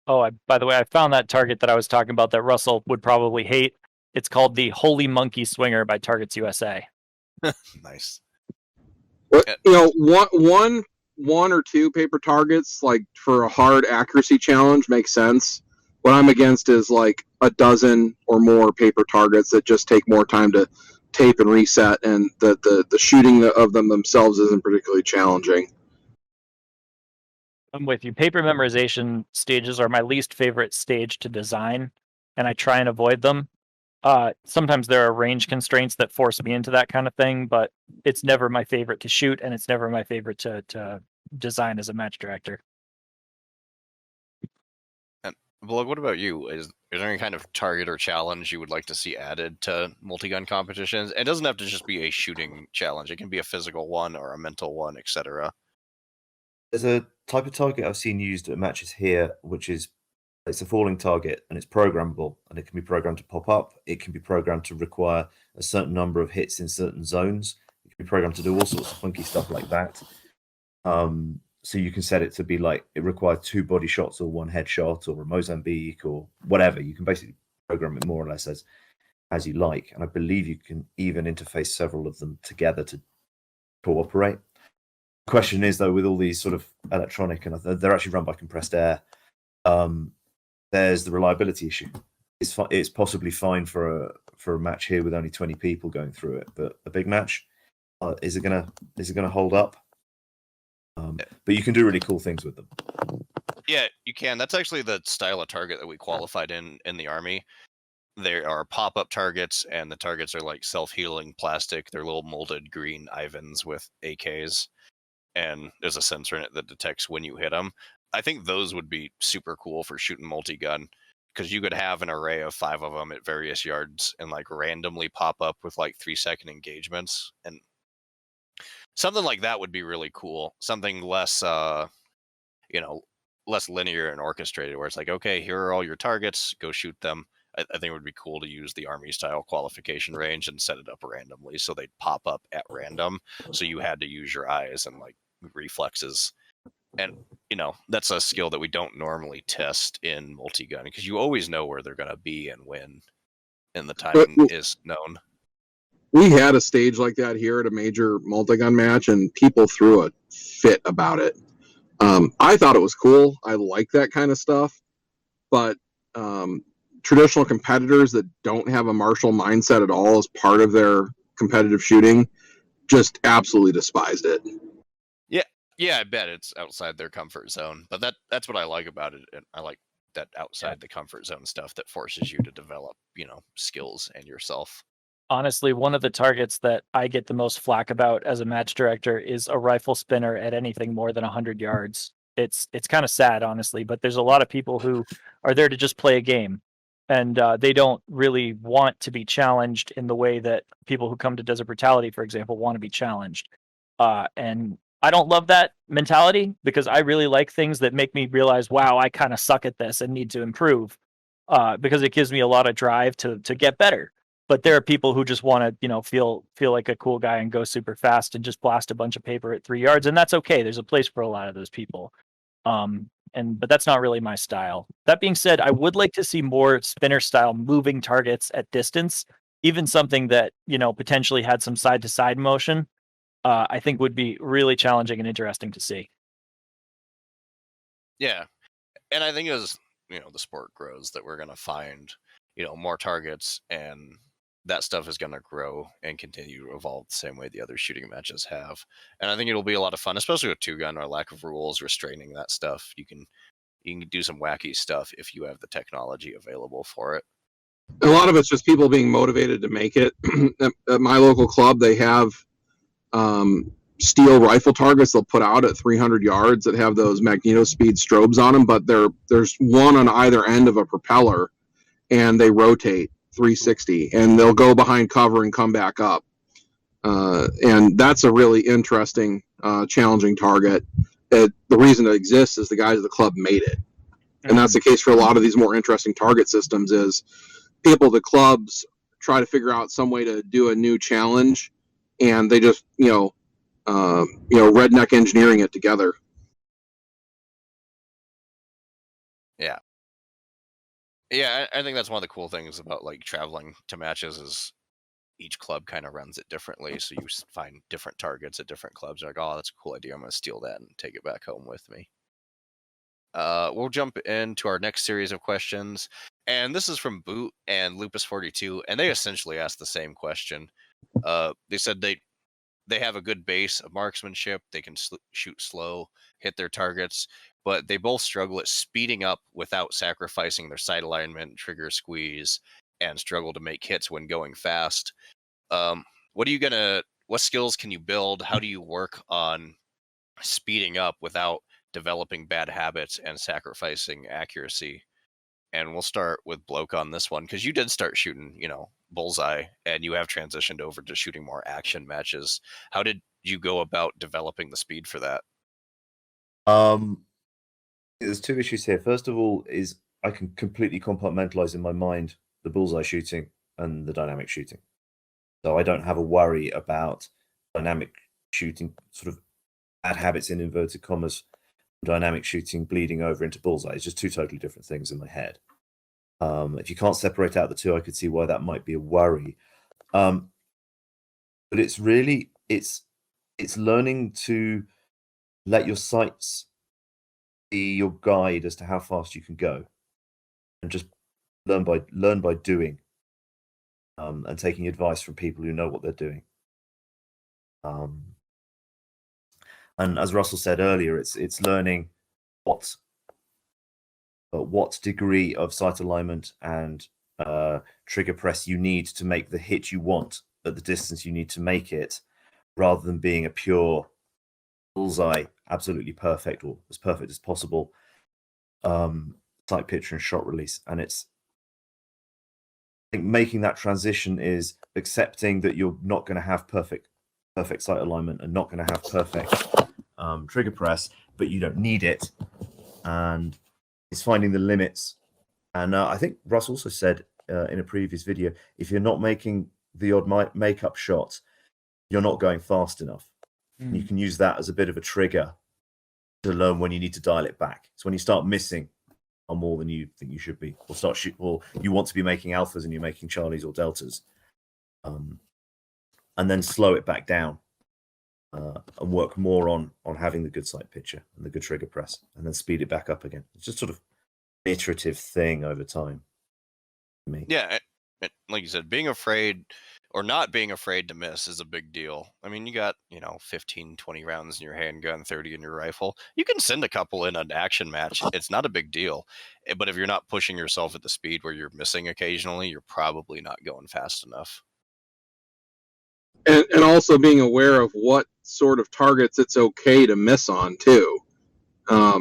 Oh, by the way, I found that target that I was talking about that Russell would probably hate. It's called the Holy Monkey Swinger by Targets USA. Nice. But, one or two paper targets, like for a hard accuracy challenge, makes sense. What I'm against is like a dozen or more paper targets that just take more time to tape and reset, and the shooting of them themselves isn't particularly challenging. I'm with you. Paper memorization stages are my least favorite stage to design, and I try and avoid them. Sometimes there are range constraints that force me into that kind of thing, but it's never my favorite to shoot, and it's never my favorite to design as a match director. And Blug, what about you? Is there any kind of target or challenge you would like to see added to multi-gun competitions? It doesn't have to just be a shooting challenge. It can be a physical one or a mental one, etc. There's a type of target I've seen used at matches here, which is it's a falling target and it's programmable, and it can be programmed to pop up. It can be programmed to require a certain number of hits in certain zones. It can be programmed to do all sorts of funky stuff like that. So you can set it to be like it requires 2 body shots or 1 headshot or a Mozambique or whatever. You can basically program it more or less as you like. And I believe you can even interface several of them together to cooperate. The question is, though, with all these sort of electronic, and they're actually run by compressed air, there's the reliability issue. It's possibly fine for a match here with only 20 people going through it, but a big match, is it gonna hold up? But you can do really cool things with them. Yeah, you can. That's actually the style of target that we qualified in the Army. There are pop-up targets, and the targets are like self-healing plastic. They're little molded green Ivans with AKs, and there's a sensor in it that detects when you hit them. I think those would be super cool for shooting multi-gun, because you could have an array of 5 of them at various yards and like randomly pop up with like 3-second engagements, and something like that would be really cool. Something less, less linear and orchestrated, where it's like, okay, here are all your targets, go shoot them. I think it would be cool to use the Army style qualification range and set it up randomly so they'd pop up at random. So you had to use your eyes and like reflexes. And, that's a skill that we don't normally test in multi-gun, because you always know where they're going to be and when, and the timing is known. We had a stage like that here at a major multi-gun match, and people threw a fit about it. I thought it was cool. I like that kind of stuff, but traditional competitors that don't have a martial mindset at all as part of their competitive shooting just absolutely despised it. Yeah, I bet it's outside their comfort zone, but that's what I like about it. And I like that outside the comfort zone stuff that forces you to develop, skills and yourself. Honestly, one of the targets that I get the most flack about as a match director is a rifle spinner at anything more than 100 yards. It's kind of sad, honestly, but there's a lot of people who are there to just play a game, and they don't really want to be challenged in the way that people who come to Desert Brutality, for example, want to be challenged. And I don't love that mentality, because I really like things that make me realize, wow, I kind of suck at this and need to improve, because it gives me a lot of drive to get better. But there are people who just want to, feel like a cool guy and go super fast and just blast a bunch of paper at 3 yards, and that's okay. There's a place for a lot of those people. But that's not really my style. That being said, I would like to see more spinner style moving targets at distance, even something that, potentially had some side to side motion. I think would be really challenging and interesting to see. Yeah. And I think as, the sport grows, that we're going to find, more targets, and that stuff is going to grow and continue to evolve the same way the other shooting matches have. And I think it'll be a lot of fun, especially with 2-gun or lack of rules restraining that stuff. You can do some wacky stuff if you have the technology available for it. A lot of it's just people being motivated to make it. At my local club, they have steel rifle targets they'll put out at 300 yards that have those magneto speed strobes on them, but there's one on either end of a propeller, and they rotate 360, and they'll go behind cover and come back up. And that's a really interesting, challenging target. The reason it exists is the guys at the club made it. And that's the case for a lot of these more interesting target systems, is people at the clubs try to figure out some way to do a new challenge, and they just, redneck engineering it together. Yeah. Yeah, I think that's one of the cool things about like traveling to matches is each club kind of runs it differently. So you find different targets at different clubs. You're like, oh, that's a cool idea. I'm going to steal that and take it back home with me. We'll jump into our next series of questions. And this is from Boot and Lupus42. And they essentially asked the same question. They said they have a good base of marksmanship. They can shoot slow, hit their targets, but they both struggle at speeding up without sacrificing their sight alignment, trigger squeeze, and struggle to make hits when going fast. What skills can you build? How do you work on speeding up without developing bad habits and sacrificing accuracy? And we'll start with Bloke on this one, because you did start shooting, bullseye, and you have transitioned over to shooting more action matches. How did you go about developing the speed for that? There's two issues here. First of all, is I can completely compartmentalize in my mind the bullseye shooting and the dynamic shooting. So I don't have a worry about dynamic shooting, sort of bad habits in inverted commas, dynamic shooting bleeding over into bullseye. It's just two totally different things in my head. If you can't separate out the two, I could see why that might be a worry. But it's really, it's learning to let your sights be your guide as to how fast you can go, and just learn by doing, and taking advice from people who know what they're doing. And as Russell said earlier, it's learning what degree of sight alignment and trigger press you need to make the hit you want at the distance you need to make it, rather than being a pure bullseye, absolutely perfect, or as perfect as possible, sight picture and shot release. And I think making that transition is accepting that you're not going to have perfect sight alignment and not going to have perfect trigger press, but you don't need it, and it's finding the limits. And I think Russ also said in a previous video, if you're not making the odd makeup shot, you're not going fast enough. You can use that as a bit of a trigger to learn when you need to dial it back. So when you start missing on more than you think you should be, or you want to be making alphas and you're making charlies or deltas, and then slow it back down, and work more on having the good sight picture and the good trigger press, and then speed it back up again. It's just sort of an iterative thing over time for me. Yeah, like you said, being afraid or not being afraid to miss is a big deal. I mean, you got 15, 20 rounds in your handgun, 30 in your rifle. You can send a couple in an action match. It's not a big deal. But if you're not pushing yourself at the speed where you're missing occasionally, you're probably not going fast enough. And also being aware of what sort of targets it's okay to miss on too. For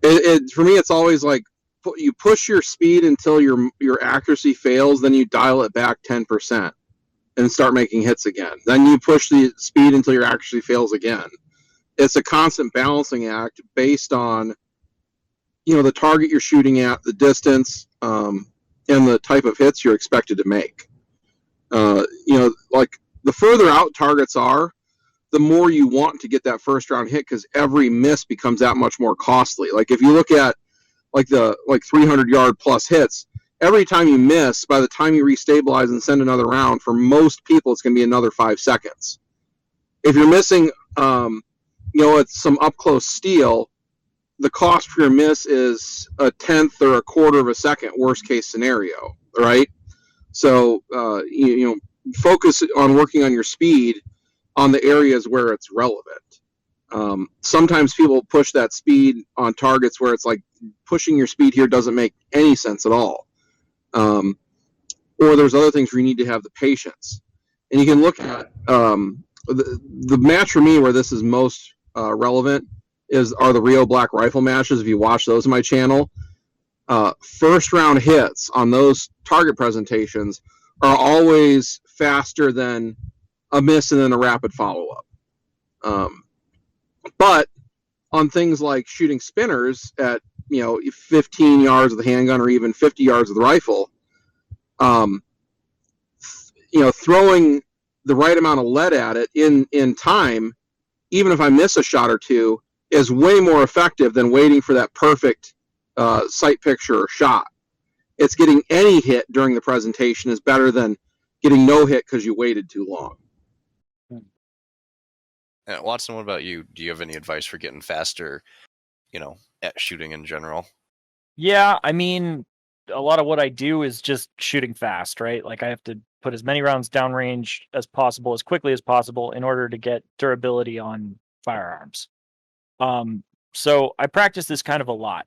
me, it's always like you push your speed until your accuracy fails, then you dial it back 10% and start making hits again. Then you push the speed until your accuracy fails again. It's a constant balancing act based on the target you're shooting at, the distance, and the type of hits you're expected to make. Like the further out targets are, the more you want to get that first round hit, because every miss becomes that much more costly. Like if you look at like 300 yard plus hits, every time you miss, by the time you restabilize and send another round, for most people it's going to be another 5 seconds. If you're missing it's some up close steal, the cost for your miss is a tenth or a quarter of a second, worst case scenario, right? So focus on working on your speed on the areas where it's relevant. Sometimes people push that speed on targets where it's like pushing your speed here doesn't make any sense at all. Or there's other things where you need to have the patience. And you can look at the match for me where this is most relevant are the Rio Black rifle matches. If you watch those on my channel, first round hits on those target presentations are always faster than a miss and then a rapid follow-up. But on things like shooting spinners at 15 yards of the handgun or even 50 yards of the rifle, throwing the right amount of lead at it in time, even if I miss a shot or two, is way more effective than waiting for that perfect sight picture or shot. It's getting any hit during the presentation is better than getting no hit because you waited too long. Watson, what about you? Do you have any advice for getting faster, at shooting in general? Yeah, I mean, a lot of what I do is just shooting fast, right? Like I have to put as many rounds downrange as possible, as quickly as possible, in order to get durability on firearms. So I practice this kind of a lot.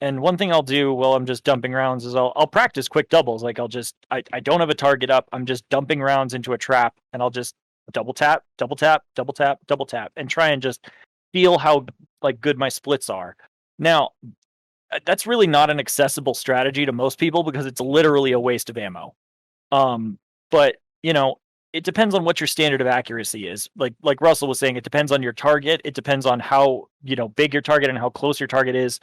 And one thing I'll do while I'm just dumping rounds is I'll practice quick doubles. Like I don't have a target up. I'm just dumping rounds into a trap, and I'll just double tap, double tap, double tap, double tap, and try and just feel how like good my splits are. Now, that's really not an accessible strategy to most people because it's literally a waste of ammo. But it depends on what your standard of accuracy is. Like Russell was saying, it depends on your target. It depends on how big your target and how close your target is.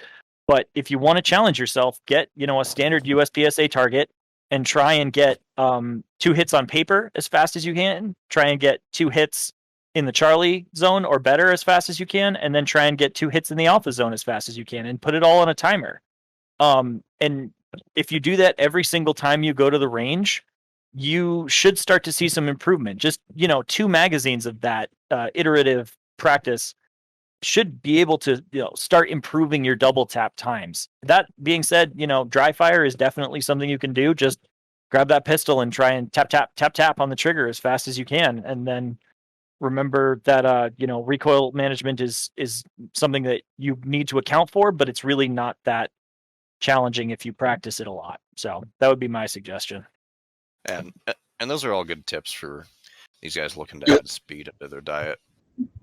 But if you want to challenge yourself, get a standard USPSA target and try and get 2 hits on paper as fast as you can. Try and get 2 hits in the Charlie zone or better as fast as you can, and then try and get 2 hits in the Alpha zone as fast as you can, and put it all on a timer. And if you do that every single time you go to the range, you should start to see some improvement. Just 2 magazines of that iterative practice should be able to start improving your double tap times. That being said, dry fire is definitely something you can do. Just grab that pistol and try and tap tap tap tap on the trigger as fast as you can, and then remember that recoil management is something that you need to account for, but it's really not that challenging if you practice it a lot. So that would be my suggestion. And those are all good tips for these guys looking to add speed into their diet.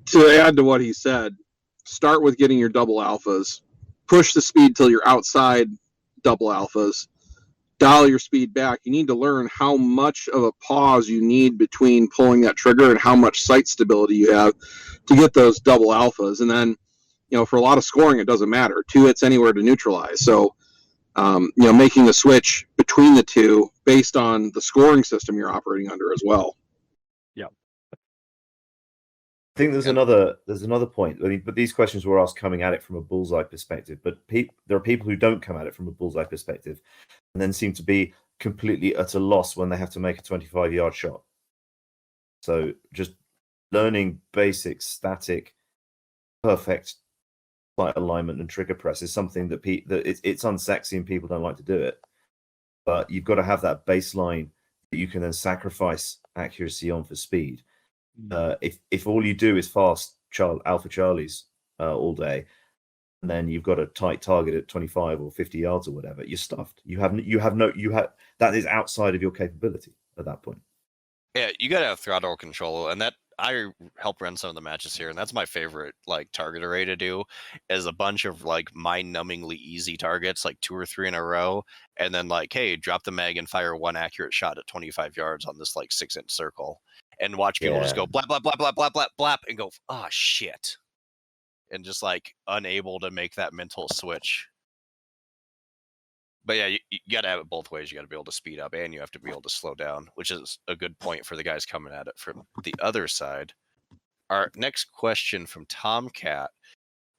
To add to what he said, start with getting your double alphas, push the speed till you're outside double alphas, dial your speed back. You need to learn how much of a pause you need between pulling that trigger and how much sight stability you have to get those double alphas. And then, for a lot of scoring, it doesn't matter. 2 hits anywhere to neutralize. So, making the switch between the two based on the scoring system you're operating under as well. I think there's another point. I mean, but these questions were asked coming at it from a bullseye perspective. But there are people who don't come at it from a bullseye perspective, and then seem to be completely at a loss when they have to make a 25-yard shot. So just learning basic static, perfect sight alignment and trigger press is something that it's unsexy and people don't like to do it. But you've got to have that baseline that you can then sacrifice accuracy on for speed. If all you do is fast Alpha Charlies all day, and then you've got a tight target at 25 or 50 yards or whatever, you're stuffed. That is outside of your capability at that point. Yeah, you got to have throttle control, and that I help run some of the matches here, and that's my favorite target array to do, is a bunch of mind-numbingly easy targets, 2 or 3 in a row, and then hey, drop the mag and fire 1 accurate shot at 25 yards on this 6-inch circle, and watch people just go blap blap blap blap blap blap blap and go, oh shit, and just unable to make that mental switch. But yeah, you got to have it both ways. You got to be able to speed up, and you have to be able to slow down, which is a good point for the guys coming at it from the other side. Our next question from Tomcat.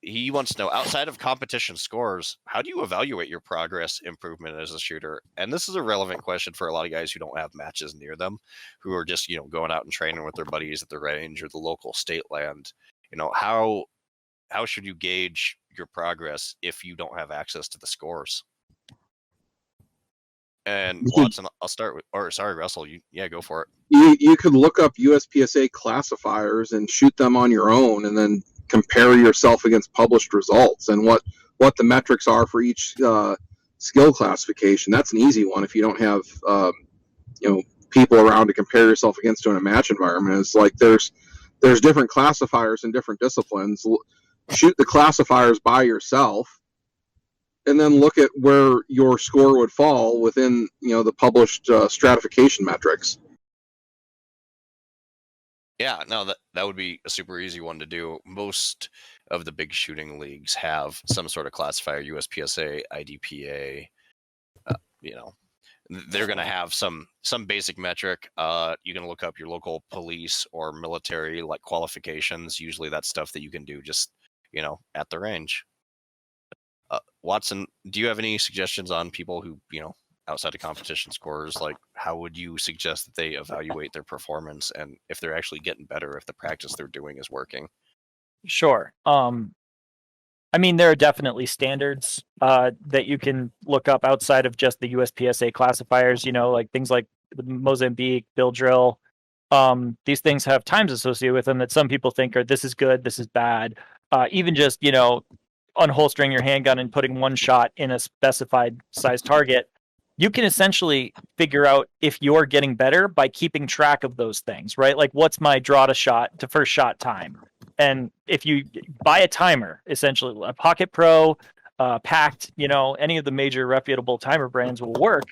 He wants to know, outside of competition scores, how do you evaluate your progress improvement as a shooter? And this is a relevant question for a lot of guys who don't have matches near them, who are just, going out and training with their buddies at the range or the local state land. How should you gauge your progress if you don't have access to the scores? And Watson, I'll start with, or sorry, Russell, go for it. You could look up USPSA classifiers and shoot them on your own, and then compare yourself against published results and what the metrics are for each skill classification. That's an easy one if you don't have people around to compare yourself against in a match environment. It's there's different classifiers in different disciplines. Shoot the classifiers by yourself, and then look at where your score would fall within the published stratification metrics. Yeah, no, that would be a super easy one to do. Most of the big shooting leagues have some sort of classifier, USPSA, IDPA. They're going to have some basic metric. You can look up your local police or military qualifications. Usually that's stuff that you can do just at the range. Watson, do you have any suggestions on people who, outside of competition scores, like how would you suggest that they evaluate their performance and if they're actually getting better, if the practice they're doing is working? Sure. I mean, there are definitely standards that you can look up outside of just the USPSA classifiers, like things like the Mozambique, Bill Drill. These things have times associated with them that some people think are this is good, this is bad. Even just, unholstering your handgun and putting one shot in a specified size target, you can essentially figure out if you're getting better by keeping track of those things, right? Like, what's my draw to first shot time? And if you buy a timer, essentially a Pocket Pro, Pact, any of the major reputable timer brands will work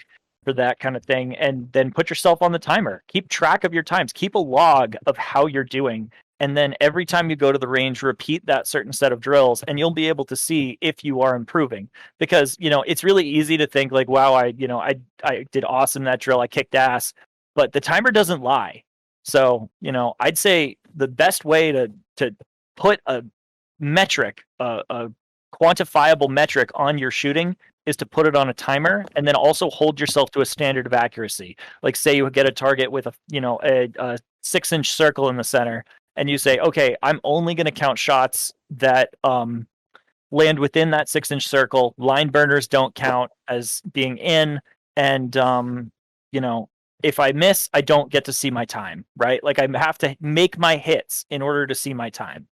for that kind of thing. And then put yourself on the timer. Keep track of your times. Keep a log of how you're doing. And then every time you go to the range, repeat that certain set of drills, and you'll be able to see if you are improving. Because it's really easy to think like, wow, I did awesome that drill, I kicked ass, but the timer doesn't lie. So I'd say the best way to put a metric, a quantifiable metric on your shooting is to put it on a timer, and then also hold yourself to a standard of accuracy. Like, say you get a target with a 6-inch circle in the center, and you say, okay, I'm only going to count shots that land within that 6-inch circle. Line burners don't count as being in, and if I miss, I don't get to see my time, right? Like, I have to make my hits in order to see my time.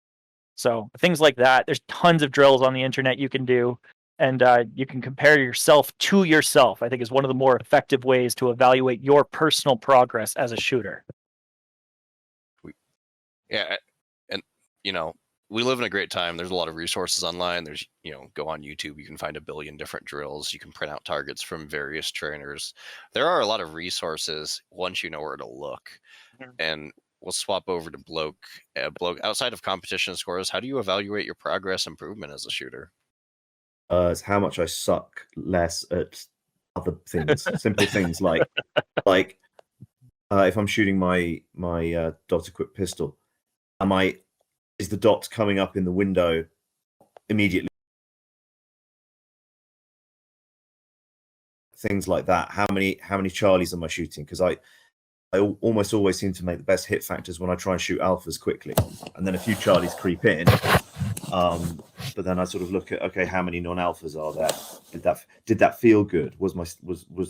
So things like that. There's tons of drills on the internet you can do, and you can compare yourself to yourself, I think, is one of the more effective ways to evaluate your personal progress as a shooter. Yeah, and we live in a great time. There's a lot of resources online. There's go on YouTube, you can find a billion different drills. You can print out targets from various trainers. There are a lot of resources once you know where to look. And we'll swap over to Bloke. Bloke, outside of competition scores, how do you evaluate your progress improvement as a shooter? It's how much I suck less at other things, simple things like if I'm shooting my dot equipped pistol, is the dot coming up in the window immediately? Things like that. How many Charlies am I shooting? Because I almost always seem to make the best hit factors when I try and shoot alphas quickly, and then a few Charlies creep in. But then I sort of look at, okay, how many non-alphas are there? Did that feel good? Did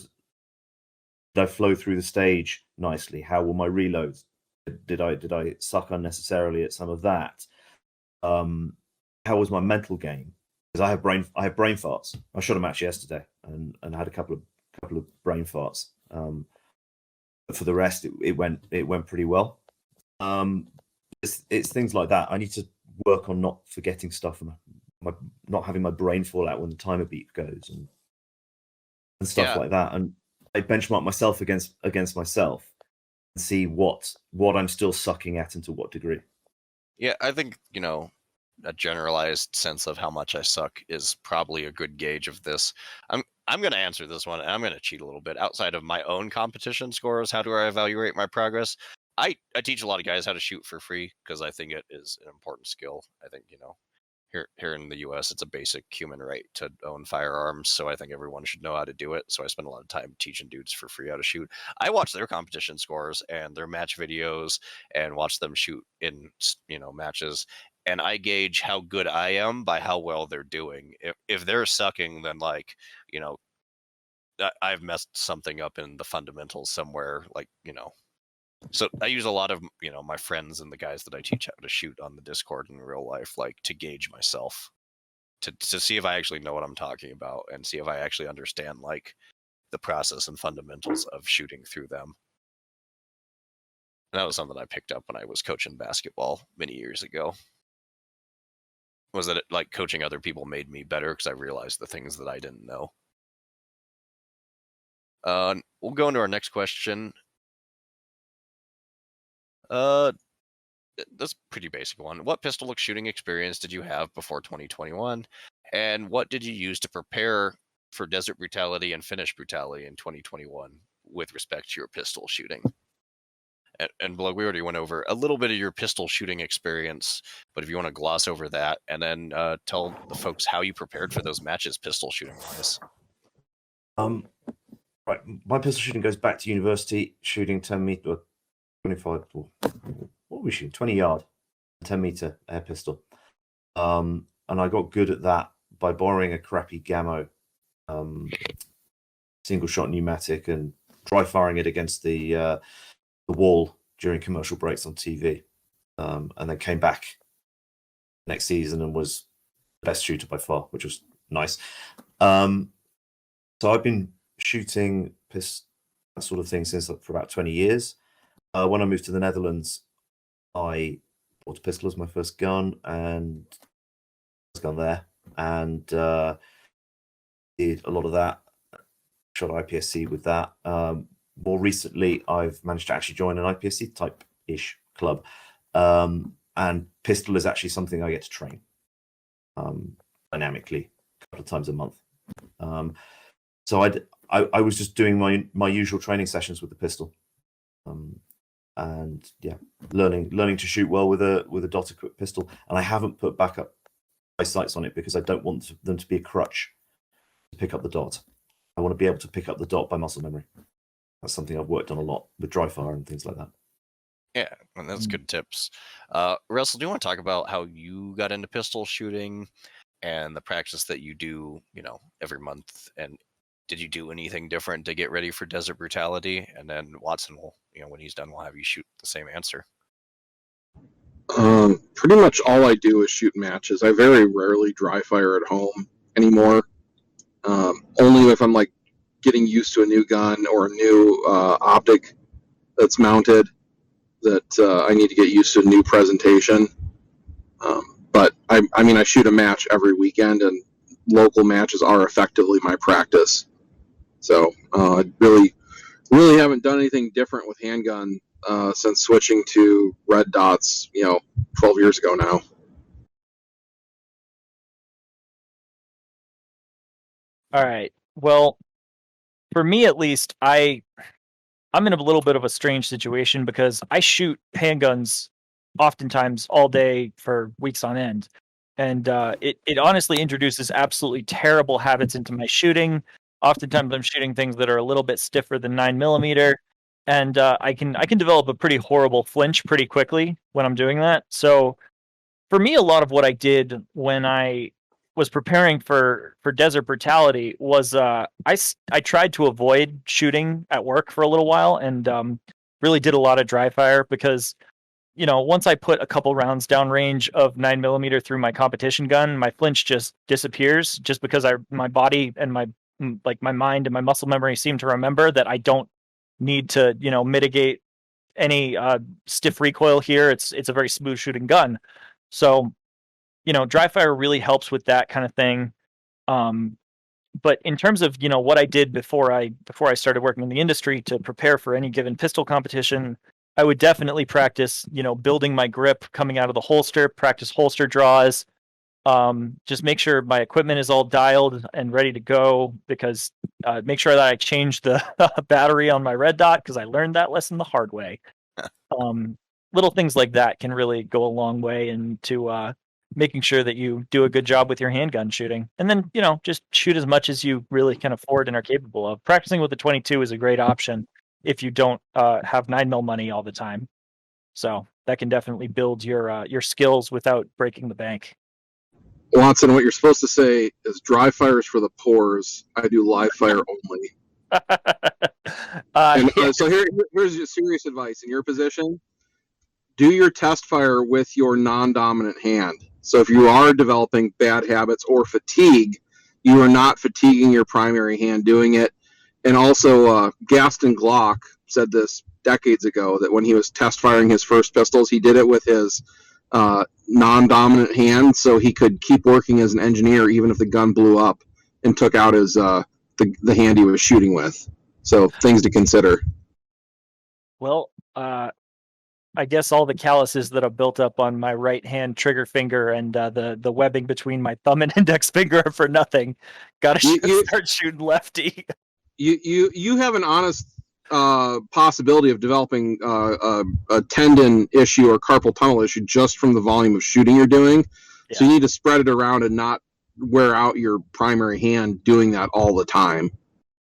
I flow through the stage nicely? How were my reloads? Did I suck unnecessarily at some of that? How was my mental game? Because I have brain farts. I shot a match yesterday and had a couple of brain farts. But for the rest, it went pretty well. It's things like that. I need to work on not forgetting stuff and not having my brain fall out when the timer beep goes and stuff like that. And I benchmark myself against myself and see what I'm still sucking at and to what degree. Yeah, I think a generalized sense of how much I suck is probably a good gauge of this. I'm going to answer this one, and I'm going to cheat a little bit. Outside of my own competition scores, how do I evaluate my progress? I teach a lot of guys how to shoot for free because I think it is an important skill. I think, here in the US, it's a basic human right to own firearms, so I think everyone should know how to do it. So I spend a lot of time teaching dudes for free how to shoot. I watch their competition scores and their match videos and watch them shoot in, matches. And I gauge how good I am by how well they're doing. If they're sucking, then I've messed something up in the fundamentals somewhere. So I use a lot of my friends and the guys that I teach how to shoot on the Discord in real life, to gauge myself, to see if I actually know what I'm talking about and see if I actually understand the process and fundamentals of shooting through them. And that was something I picked up when I was coaching basketball many years ago. Was that coaching other people made me better because I realized the things that I didn't know. We'll go into our next question. That's a pretty basic one. What pistol look shooting experience did you have before 2021? And what did you use to prepare for Desert Brutality and Finish Brutality in 2021 with respect to your pistol shooting? And Blug, we already went over a little bit of your pistol shooting experience, but if you want to gloss over that and then tell the folks how you prepared for those matches, pistol shooting wise. Right, my pistol shooting goes back to university, shooting 10 meter, or 25. What were we shooting? 20 yard, 10 meter air pistol. And I got good at that by borrowing a crappy Gammo single shot pneumatic and dry firing it against the wall during commercial breaks on TV, and then came back next season and was the best shooter by far, which was nice. So I've been shooting that sort of thing for about 20 years. When I moved to the Netherlands, I bought a pistol as my first gun and there, and did a lot of that. Shot IPSC with that. More recently, I've managed to actually join an IPSC type-ish club, and pistol is actually something I get to train dynamically a couple of times a month. So I was just doing my usual training sessions with the pistol, and yeah, learning to shoot well with a dot-equipped pistol. And I haven't put backup sights on it because I don't want them to be a crutch to pick up the dot. I want to be able to pick up the dot by muscle memory. That's something I've worked on a lot with dry fire and things like that. Yeah, and that's good tips. Russell, do you want to talk about how you got into pistol shooting and the practice that you do, every month? And did you do anything different to get ready for Desert Brutality? And then Watson will, when he's done, we'll have you shoot the same answer. Pretty much all I do is shoot matches. I very rarely dry fire at home anymore. Only if I'm like getting used to a new gun or a new optic that's mounted that I need to get used to a new presentation. But I shoot a match every weekend, and local matches are effectively my practice. So I really haven't done anything different with handgun since switching to red dots, 12 years ago now. All right. Well, for me at least, I'm in a little bit of a strange situation because I shoot handguns oftentimes all day for weeks on end. And it honestly introduces absolutely terrible habits into my shooting. Oftentimes I'm shooting things that are a little bit stiffer than 9mm, and I can develop a pretty horrible flinch pretty quickly when I'm doing that. So for me, a lot of what I did when I was preparing for Desert Brutality was I tried to avoid shooting at work for a little while, and really did a lot of dry fire because once I put a couple rounds downrange of 9mm through my competition gun, my flinch just disappears just because my body and my mind and my muscle memory seem to remember that I don't need to mitigate any stiff recoil here. It's a very smooth shooting gun. So dry fire really helps with that kind of thing. But in terms of, what I did before I started working in the industry to prepare for any given pistol competition, I would definitely practice, building my grip coming out of the holster, practice holster draws, just make sure my equipment is all dialed and ready to go, because make sure that I change the battery on my red dot, because I learned that lesson the hard way. Little things like that can really go a long way into making sure that you do a good job with your handgun shooting. And then, just shoot as much as you really can afford and are capable of. Practicing with the 22 is a great option if you don't have 9mm money all the time. So that can definitely build your skills without breaking the bank. Watson, what you're supposed to say is dry fires for the pores. I do live fire only. So here's your serious advice. In your position, do your test fire with your non-dominant hand. So if you are developing bad habits or fatigue, you are not fatiguing your primary hand doing it. And also, Gaston Glock said this decades ago, that when he was test firing his first pistols, he did it with his non-dominant hand, so he could keep working as an engineer even if the gun blew up and took out his the hand he was shooting with. So things to consider. Well, I guess all the calluses that have built up on my right hand trigger finger and the webbing between my thumb and index finger are for nothing. Gotta start shooting lefty. You have an honest possibility of developing a tendon issue or carpal tunnel issue just from the volume of shooting you're doing. Yeah. So you need to spread it around and not wear out your primary hand doing that all the time.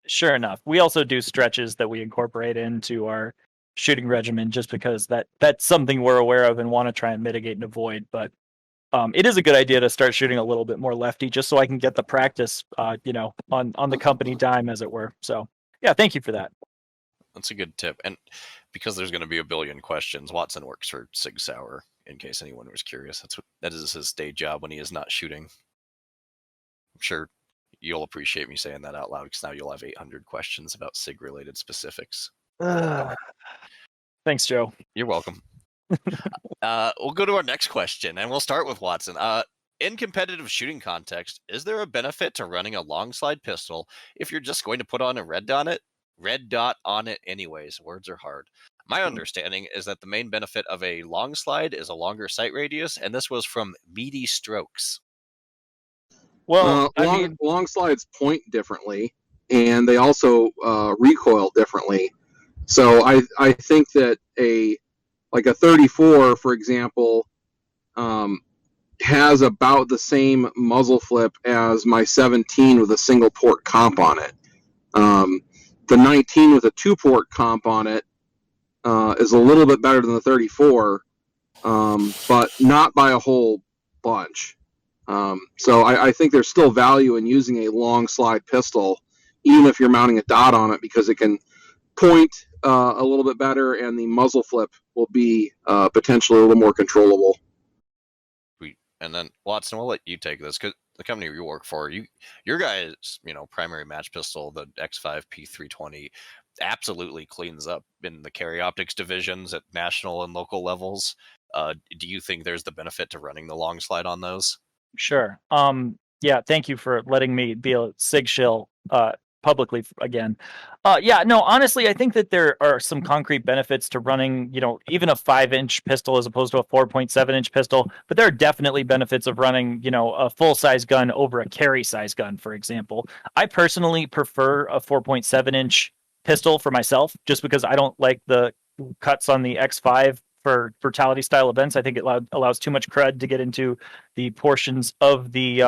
Sure enough. We also do stretches that we incorporate into our shooting regimen just because that's something we're aware of and want to try and mitigate and avoid. But it is a good idea to start shooting a little bit more lefty just so I can get the practice, on the company dime, as it were. So, yeah, thank you for that. That's a good tip. And because there's going to be a billion questions, Watson works for Sig Sauer, in case anyone was curious. That is his day job when he is not shooting. I'm sure you'll appreciate me saying that out loud because now you'll have 800 questions about SIG-related specifics. Thanks, Joe. You're welcome. We'll go to our next question, and we'll start with Watson. In competitive shooting context, is there a benefit to running a long slide pistol if you're just going to put on a red dot on it anyways? Words are hard. My understanding is that the main benefit of a long slide is a longer sight radius, and this was from Meaty Strokes. Well, long slides point differently, and they also recoil differently. So I think that a 34, for example, has about the same muzzle flip as my 17 with a single port comp on it. The 19 with a 2-port comp on it is a little bit better than the 34, but not by a whole bunch. So I think there's still value in using a long slide pistol, even if you're mounting a dot on it, because it can point a little bit better, and the muzzle flip will be potentially a little more controllable. And then Watson, we'll let you take this because the company you work for, your guys, primary match pistol, the X5 P320, absolutely cleans up in the carry optics divisions at national and local levels. Do you think there's the benefit to running the long slide on those? Sure. Yeah, thank you for letting me be a SIG shill publicly again. Honestly, I think that there are some concrete benefits to running, even a 5-inch pistol as opposed to a 4.7-inch pistol. But there are definitely benefits of running, a full-size gun over a carry-size gun, for example. I personally prefer a 4.7-inch pistol for myself, just because I don't like the cuts on the X5 for brutality style events. I think it allows too much crud to get into the portions of the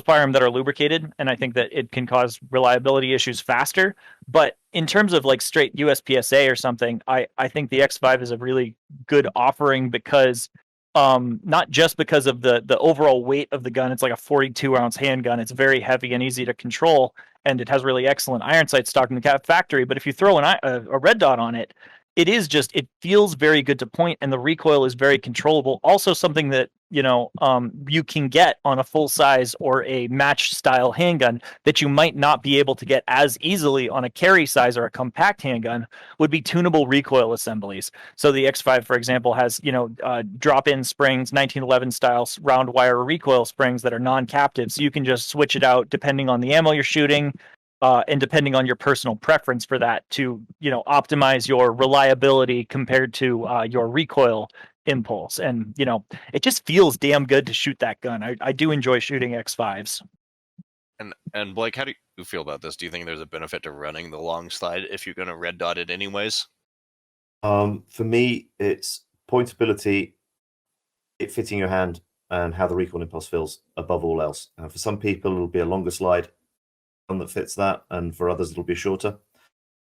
firearm that are lubricated, and I think that it can cause reliability issues faster. But in terms of like straight USPSA or something, I think the X5 is a really good offering because not just because of the overall weight of the gun. It's like a 42-ounce handgun. It's very heavy and easy to control, and it has really excellent iron sight stock in the factory. But if you throw a red dot on it, it feels very good to point, and the recoil is very controllable. Also something that, you can get on a full size or a match style handgun that you might not be able to get as easily on a carry size or a compact handgun would be tunable recoil assemblies. So the X5, for example, has, drop-in springs, 1911 style round wire recoil springs that are non-captive. So you can just switch it out depending on the ammo you're shooting, and depending on your personal preference for that to, optimize your reliability compared to your recoil impulse. And, it just feels damn good to shoot that gun. I do enjoy shooting X5s. And Blake, how do you feel about this? Do you think there's a benefit to running the long slide if you're going to red dot it anyways? For me, it's pointability, it fitting your hand, and how the recoil impulse feels above all else. For some people, it'll be a longer slide one that fits that, and for others it'll be shorter.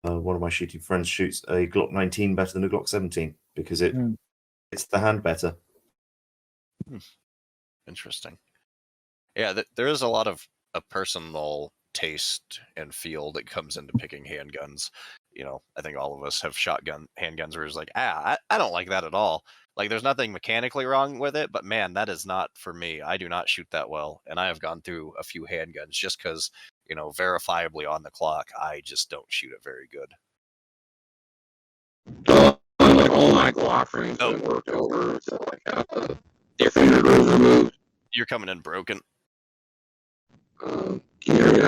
One of my shooting friends shoots a Glock 19 better than a Glock 17 because it's the hand better. Interesting. Yeah, there is a lot of a personal taste and feel that comes into picking handguns. I think all of us have shotgun handguns where it's like, I don't like that at all. Like, there's nothing mechanically wrong with it, but man, that is not for me. I do not shoot that well, and I have gone through a few handguns just because, verifiably on the clock, I just don't shoot it very good. All my Glock frames have worked over, so their finger grooves removed. You're coming in broken. Can you hear me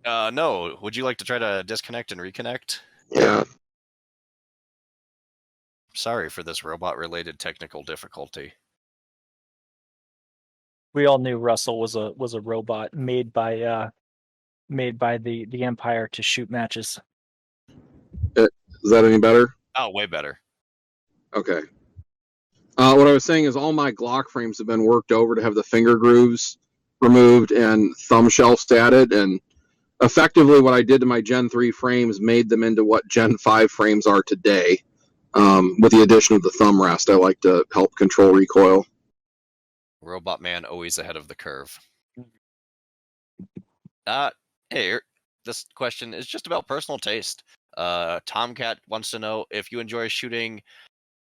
now? No. Would you like to try to disconnect and reconnect? Yeah. Sorry for this robot-related technical difficulty. We all knew Russell was a robot made by the Empire to shoot matches. Is that any better? Oh, way better. Okay. What I was saying is all my Glock frames have been worked over to have the finger grooves removed and thumb shelves added, and effectively what I did to my Gen 3 frames made them into what Gen 5 frames are today. With the addition of the thumb rest, I like to help control recoil. Robot man always ahead of the curve. Hey, this question is just about personal taste. Tomcat wants to know if you enjoy shooting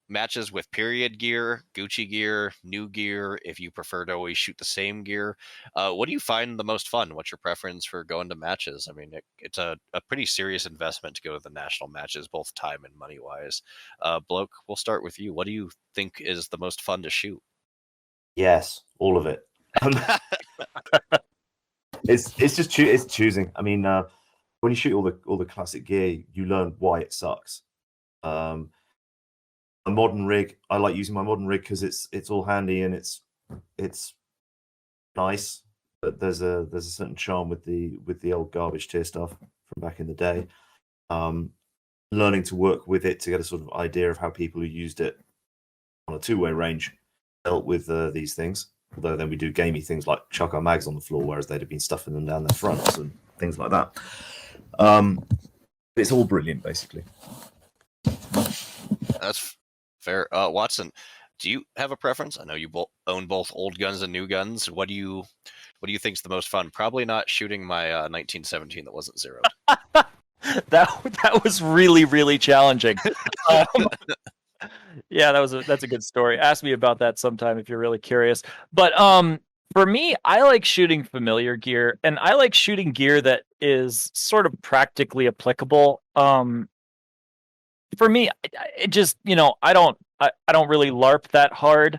matches with period gear, Gucci gear, new gear, if you prefer to always shoot the same gear. What do you find the most fun? What's your preference for going to matches? I mean, it's a pretty serious investment to go to the national matches, both time and money-wise. Bloke, we'll start with you. What do you think is the most fun to shoot? Yes, all of it. It's just it's choosing. I mean, when you shoot all the classic gear, you learn why it sucks. A modern rig, I like using my modern rig because it's all handy and it's nice. But there's a certain charm with the old garbage tier stuff from back in the day. Learning to work with it to get a sort of idea of how people who used it on a two-way range dealt with these things. Although then we do gamey things like chuck our mags on the floor, whereas they'd have been stuffing them down their fronts and things like that. It's all brilliant, basically. That's fair. Watson, do you have a preference? I know you own both old guns and new guns. What do you think's the most fun? Probably not shooting my 1917 that wasn't zeroed. That was really, really challenging. Yeah, that's a good story. Ask me about that sometime if you're really curious. But for me, I like shooting familiar gear, and I like shooting gear that is sort of practically applicable. For me, it just, I don't really LARP that hard,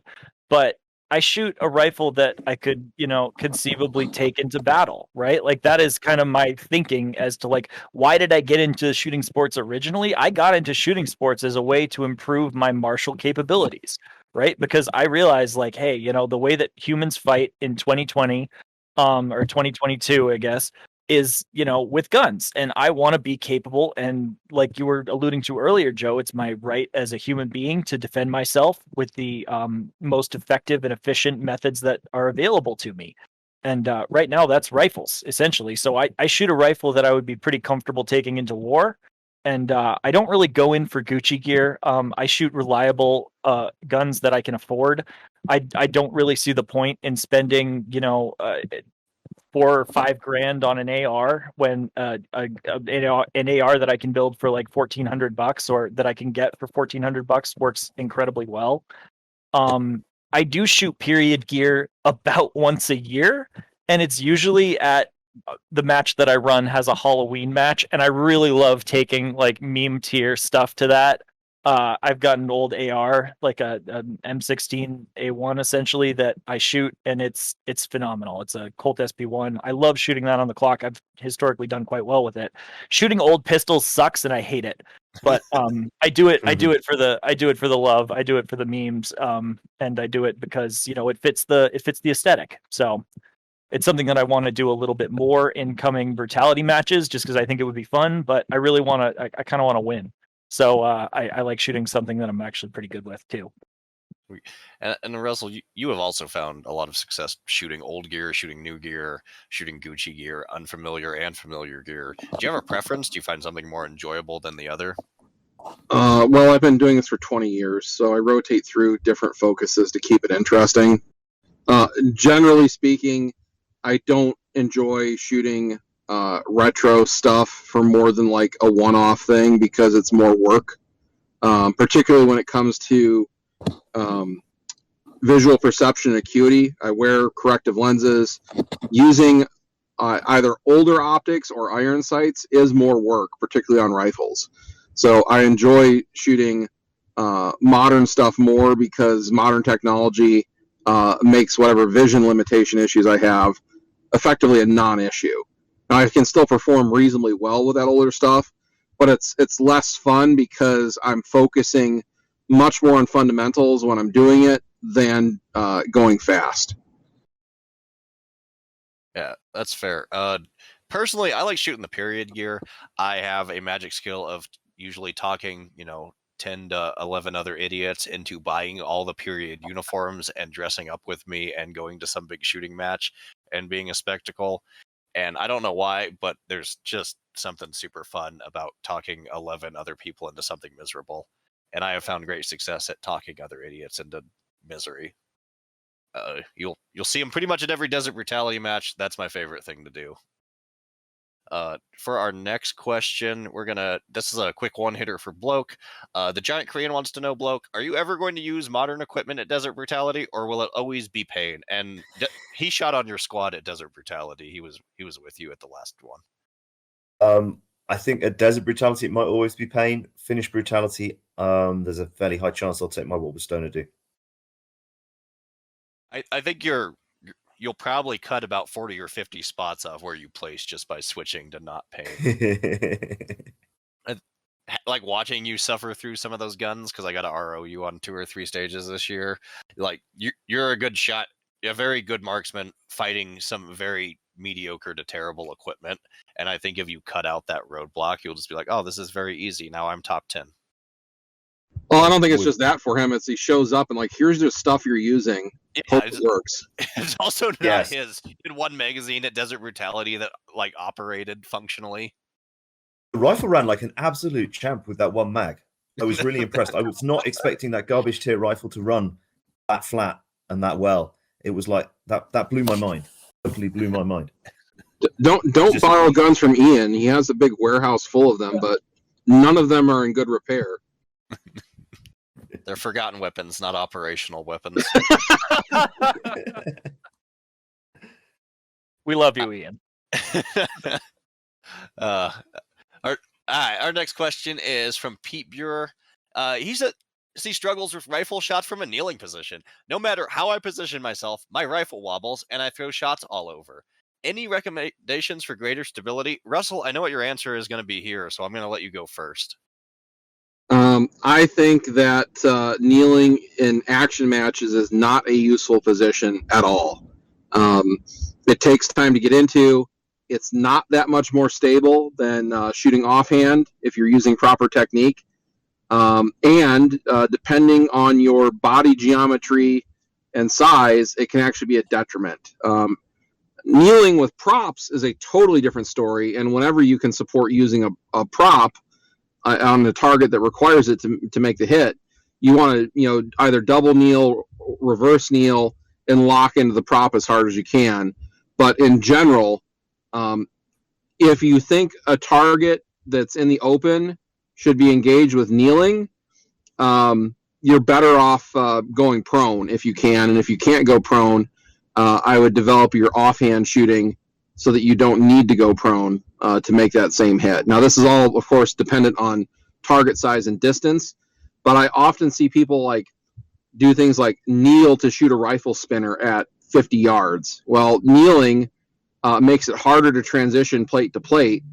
but I shoot a rifle that I could, conceivably take into battle, right? Like that is kind of my thinking as to like, why did I get into shooting sports originally? I got into shooting sports as a way to improve my martial capabilities, right? Because I realized like, hey, the way that humans fight in 2020, or 2022, I guess, is with guns, and I want to be capable, and like you were alluding to earlier, Joe, it's my right as a human being to defend myself with the most effective and efficient methods that are available to me, and right now that's rifles essentially. So I shoot a rifle that I would be pretty comfortable taking into war, and I don't really go in for Gucci gear. I shoot reliable guns that I can afford. I don't really see the point in spending $4 or $5 on an AR when an AR that I can build for like $1,400 or that I can get for $1,400 works incredibly well. I do shoot period gear about once a year, and it's usually at the match that I run has a Halloween match, and I really love taking like meme tier stuff to that. I've got an old AR, like a M16A1 essentially, that I shoot, and it's phenomenal. It's a Colt SP1. I love shooting that on the clock. I've historically done quite well with it. Shooting old pistols sucks, and I hate it. But I do it. I do it for the love. I do it for the memes. And I do it because it fits the aesthetic. So it's something that I want to do a little bit more in coming brutality matches, just because I think it would be fun. But I really want to. I kind of want to win. So I like shooting something that I'm actually pretty good with too. And Russell, you have also found a lot of success shooting old gear, shooting new gear, shooting Gucci gear, unfamiliar and familiar gear. Do you have a preference? Do you find something more enjoyable than the other? Well, I've been doing this for 20 years, so I rotate through different focuses to keep it interesting. Generally speaking, I don't enjoy shooting retro stuff for more than like a one-off thing because it's more work, particularly when it comes to visual perception and acuity. I wear corrective lenses. Using either older optics or iron sights is more work, particularly on rifles. So I enjoy shooting modern stuff more because modern technology makes whatever vision limitation issues I have effectively a non-issue. Now, I can still perform reasonably well with that older stuff, but it's less fun because I'm focusing much more on fundamentals when I'm doing it than going fast. Yeah, that's fair. Personally, I like shooting the period gear. I have a magic skill of usually talking, 10 to 11 other idiots into buying all the period uniforms and dressing up with me and going to some big shooting match and being a spectacle. And I don't know why, but there's just something super fun about talking 11 other people into something miserable. And I have found great success at talking other idiots into misery. You'll see them pretty much at every Desert Brutality match. That's my favorite thing to do. For our next question, this is a quick one-hitter for Bloke. The Giant Korean wants to know, Bloke, are you ever going to use modern equipment at Desert Brutality, or will it always be pain? And he shot on your squad at Desert Brutality. He was with you at the last one. I think at Desert Brutality, it might always be pain. Finish Brutality, there's a fairly high chance I'll take my What Would Stoner Do. I think you'll probably cut about 40 or 50 spots off where you place just by switching to not pain. Like watching you suffer through some of those guns, because I got to RO you on 2 or 3 stages this year. Like you're a good shot, a very good marksman fighting some very mediocre to terrible equipment. And I think if you cut out that roadblock, you'll just be like, oh, this is very easy. Now I'm top 10. Well, I don't think it's just that for him. It's he shows up and like, here's the stuff you're using. Yeah, Hope it works. It's also not Yes. his. He did one magazine at Desert Brutality that like operated functionally. The rifle ran like an absolute champ with that one mag. I was really impressed. I was not expecting that garbage tier rifle to run that flat and that well. It was like that blew my mind. Totally blew my mind. Don't borrow guns from Ian. He has a big warehouse full of them, but none of them are in good repair. They're forgotten weapons, not operational weapons. We love you, Ian. Our next question is from Pete Buer. He struggles with rifle shots from a kneeling position. No matter how I position myself, my rifle wobbles and I throw shots all over. Any recommendations for greater stability? Russell, I know what your answer is going to be here, so I'm going to let you go first. I think that kneeling in action matches is not a useful position at all. It takes time to get into. It's not that much more stable than shooting offhand if you're using proper technique. And depending on your body geometry and size, it can actually be a detriment. Kneeling with props is a totally different story, and whenever you can support using a prop on the target that requires it to make the hit, you want to either double kneel, reverse kneel, and lock into the prop as hard as you can. But in general, if you think a target that's in the open should be engaged with kneeling, you're better off going prone if you can. And if you can't go prone, I would develop your offhand shooting so that you don't need to go prone to make that same hit. Now, this is all, of course, dependent on target size and distance, but I often see people like do things like kneel to shoot a rifle spinner at 50 yards. Well, kneeling makes it harder to transition plate to plate.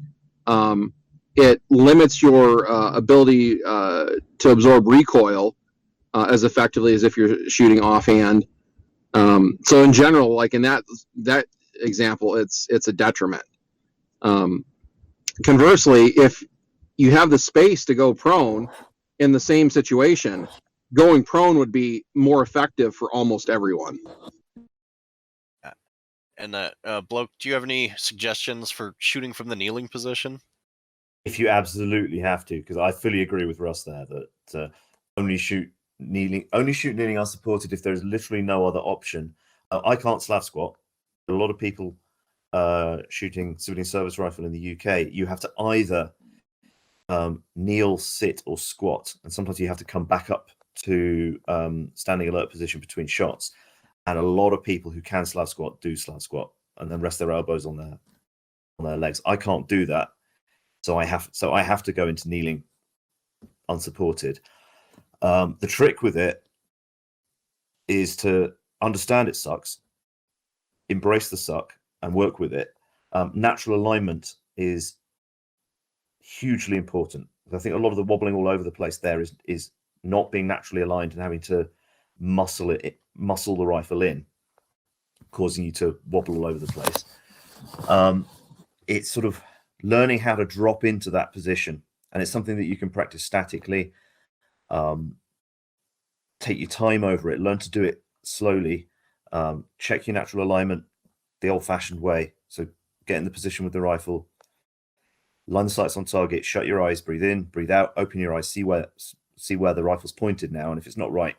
It limits your ability to absorb recoil as effectively as if you're shooting offhand. So in general, like in that example, it's a detriment. Conversely, if you have the space to go prone in the same situation, going prone would be more effective for almost everyone. And Bloke, do you have any suggestions for shooting from the kneeling position? If you absolutely have to, because I fully agree with Russ there that only shoot kneeling unsupported if there's literally no other option. I can't Slav squat. A lot of people shooting civilian service rifle in the UK, you have to either kneel, sit, or squat, and sometimes you have to come back up to standing alert position between shots. And a lot of people who can Slav squat do Slav squat and then rest their elbows on their legs. I can't do that, so I have to go into kneeling unsupported. The trick with it is to understand it sucks, embrace the suck, and work with it. Natural alignment is hugely important. I think a lot of the wobbling all over the place there is not being naturally aligned and having to muscle the rifle in, causing you to wobble all over the place. It's sort of learning how to drop into that position and it's something that you can practice statically. Take your time over it, learn to do it slowly, check your natural alignment the old-fashioned way. So get in the position with the rifle, line the sights on target, shut your eyes, breathe in, breathe out, open your eyes, see where the rifle's pointed now, and if it's not right,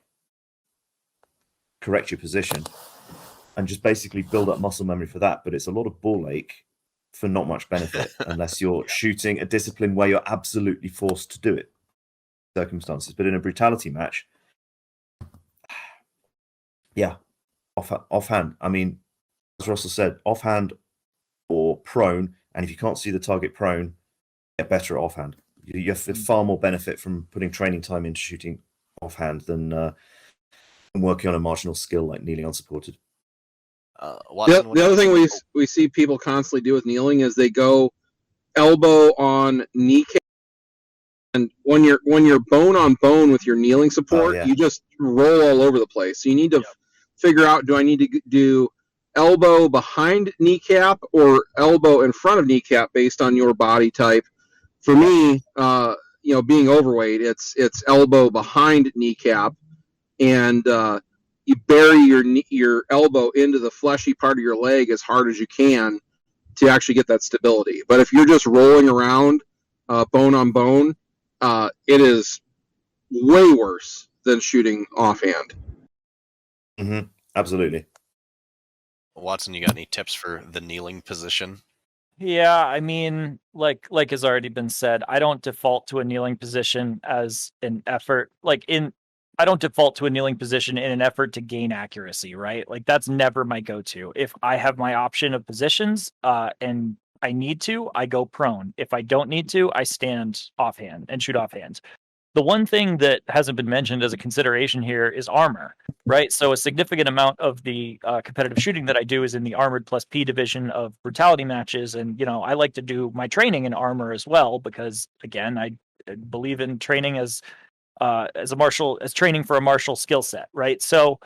correct your position, and just basically build up muscle memory for that. But it's a lot of ball ache for not much benefit unless you're shooting a discipline where you're absolutely forced to do it. Circumstances, but in a brutality match, yeah, offhand. I mean, as Russell said, offhand or prone, and if you can't see the target prone, get better at offhand. You have far more benefit from putting training time into shooting offhand than working on a marginal skill like kneeling unsupported. Watson, The other thing we see people constantly do with kneeling is they go elbow on kneecap, and when you're bone on bone with your kneeling support, you just roll all over the place. So you need to figure out, do I need to do elbow behind kneecap or elbow in front of kneecap based on your body type? For me, being overweight, it's elbow behind kneecap, and you bury your elbow into the fleshy part of your leg as hard as you can to actually get that stability. But if you're just rolling around bone on bone, it is way worse than shooting offhand. Mm-hmm. Absolutely. Watson, you got any tips for the kneeling position? Yeah, I mean, like has already been said, I don't default to a kneeling position as an effort. I don't default to a kneeling position in an effort to gain accuracy, right? Like that's never my go-to. If I have my option of positions, and I need to, I go prone. If I don't need to, I stand offhand and shoot offhand. The one thing that hasn't been mentioned as a consideration here is armor, right? So a significant amount of the competitive shooting that I do is in the Armored plus P division of brutality matches. And, I like to do my training in armor as well, because again, I believe in training as training for a martial skill set, right? So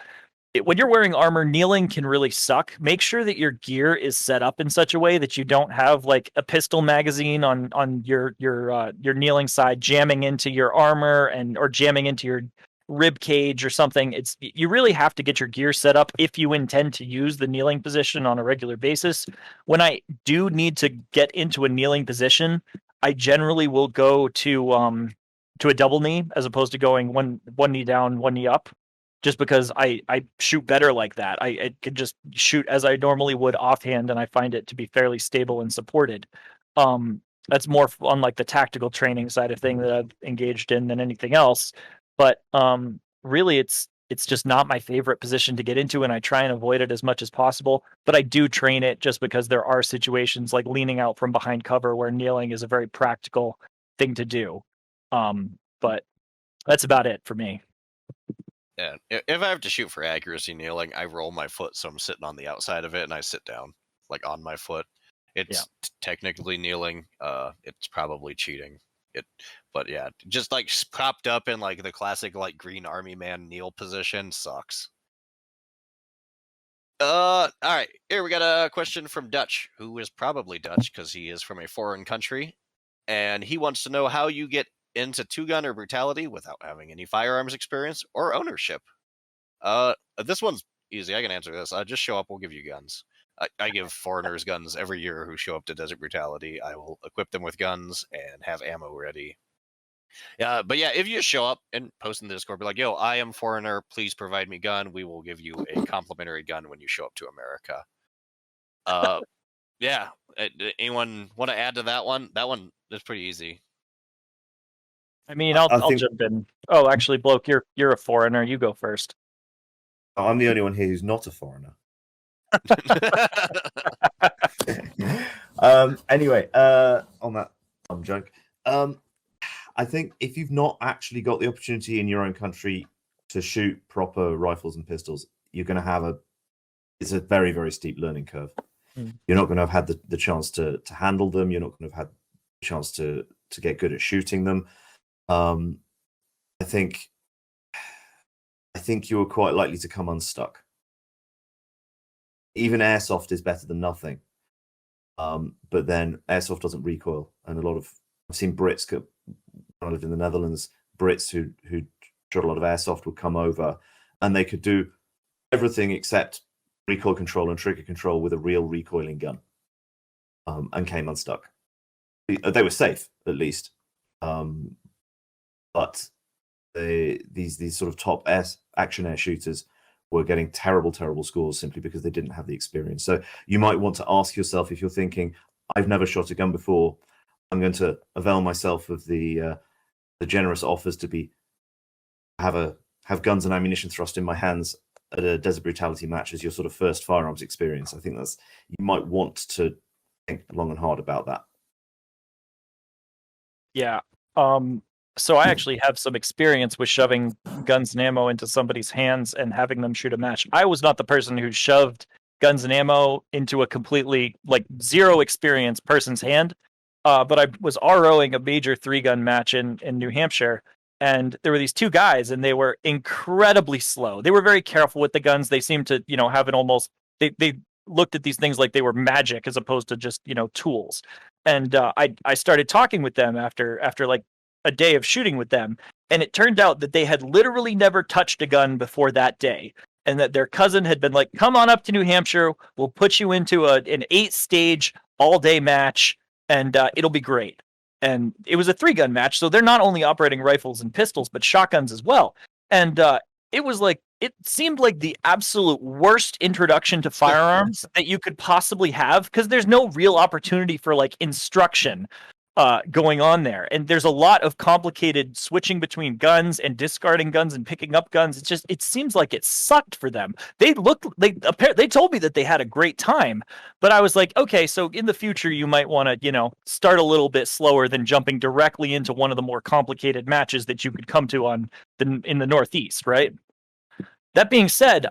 when you're wearing armor, kneeling can really suck. Make sure that your gear is set up in such a way that you don't have like a pistol magazine on your kneeling side jamming into your armor or jamming into your rib cage or something. You really have to get your gear set up if you intend to use the kneeling position on a regular basis. When I do need to get into a kneeling position, I generally will go to a double knee as opposed to going one knee down, one knee up. Just because I shoot better like that. I could just shoot as I normally would offhand, and I find it to be fairly stable and supported. That's more on like the tactical training side of thing that I've engaged in than anything else. But really, it's just not my favorite position to get into, and I try and avoid it as much as possible. But I do train it just because there are situations like leaning out from behind cover where kneeling is a very practical thing to do. But that's about it for me. Yeah, if I have to shoot for accuracy kneeling, I roll my foot so I'm sitting on the outside of it, and I sit down like on my foot. It's technically kneeling. It's probably cheating. But yeah, just like propped up in like the classic like Green Army Man kneel position sucks. All right, here we got a question from Dutch, who is probably Dutch because he is from a foreign country, and he wants to know how you get into two-gun or brutality without having any firearms experience or ownership. This one's easy. I can answer this. Just show up. We'll give you guns. I give foreigners guns every year who show up to Desert Brutality. I will equip them with guns and have ammo ready. But yeah, if you just show up and post in the Discord, be like, yo, I am foreigner. Please provide me gun. We will give you a complimentary gun when you show up to America. Yeah. Anyone want to add to that one? That one is pretty easy. I mean, I'll jump in. Oh, actually, Bloke, you're a foreigner. You go first. I'm the only one here who's not a foreigner. Anyway, on that dumb joke, I think if you've not actually got the opportunity in your own country to shoot proper rifles and pistols, you're going to it's a very, very steep learning curve. You're not going to have had the chance to handle them. You're not going to have had the chance to get good at shooting them. I think you're quite likely to come unstuck. Even airsoft is better than nothing, but then airsoft doesn't recoil, and I've seen Brits I lived in the Netherlands, Brits who shot a lot of airsoft would come over, and they could do everything except recoil control and trigger control with a real recoiling gun, and came unstuck. They were safe, at least, but these sort of top action air shooters were getting terrible scores simply because they didn't have the experience. So you might want to ask yourself, if you're thinking, I've never shot a gun before, I'm going to avail myself of the generous offers to have guns and ammunition thrust in my hands at a Desert Brutality match as your sort of first firearms experience. I think you might want to think long and hard about that. Yeah. So I actually have some experience with shoving guns and ammo into somebody's hands and having them shoot a match. I was not the person who shoved guns and ammo into a completely zero experience person's hand. But I was ROing a major 3-gun match in New Hampshire, and there were these two guys, and they were incredibly slow. They were very careful with the guns. They seemed to, have an almost, they looked at these things like they were magic as opposed to just, tools. And I started talking with them after like a day of shooting with them, and it turned out that they had literally never touched a gun before that day, and that their cousin had been like, come on up to New Hampshire, we'll put you into an 8-stage all-day match, and it'll be great. And it was a 3-gun match, so they're not only operating rifles and pistols, but shotguns as well. And it seemed like the absolute worst introduction to firearms that you could possibly have, because there's no real opportunity for instruction going on there. And there's a lot of complicated switching between guns and discarding guns and picking up guns. It seems like it sucked for them. They told me that they had a great time, but I was like, okay, so in the future you might want to, start a little bit slower than jumping directly into one of the more complicated matches that you could come to in the Northeast, right? That being said,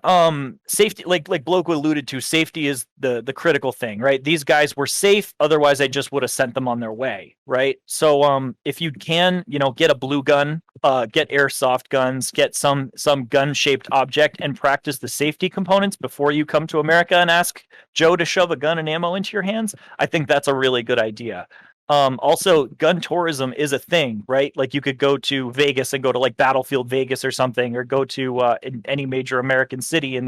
safety, like Bloke alluded to, safety is the critical thing, right? These guys were safe, otherwise I just would have sent them on their way, right? So if you can, get a blue gun, get airsoft guns, get some gun-shaped object, and practice the safety components before you come to America and ask Joe to shove a gun and ammo into your hands, I think that's a really good idea. Also, gun tourism is a thing, right? Like you could go to Vegas and go to Battlefield Vegas or something, or go to in any major American city, and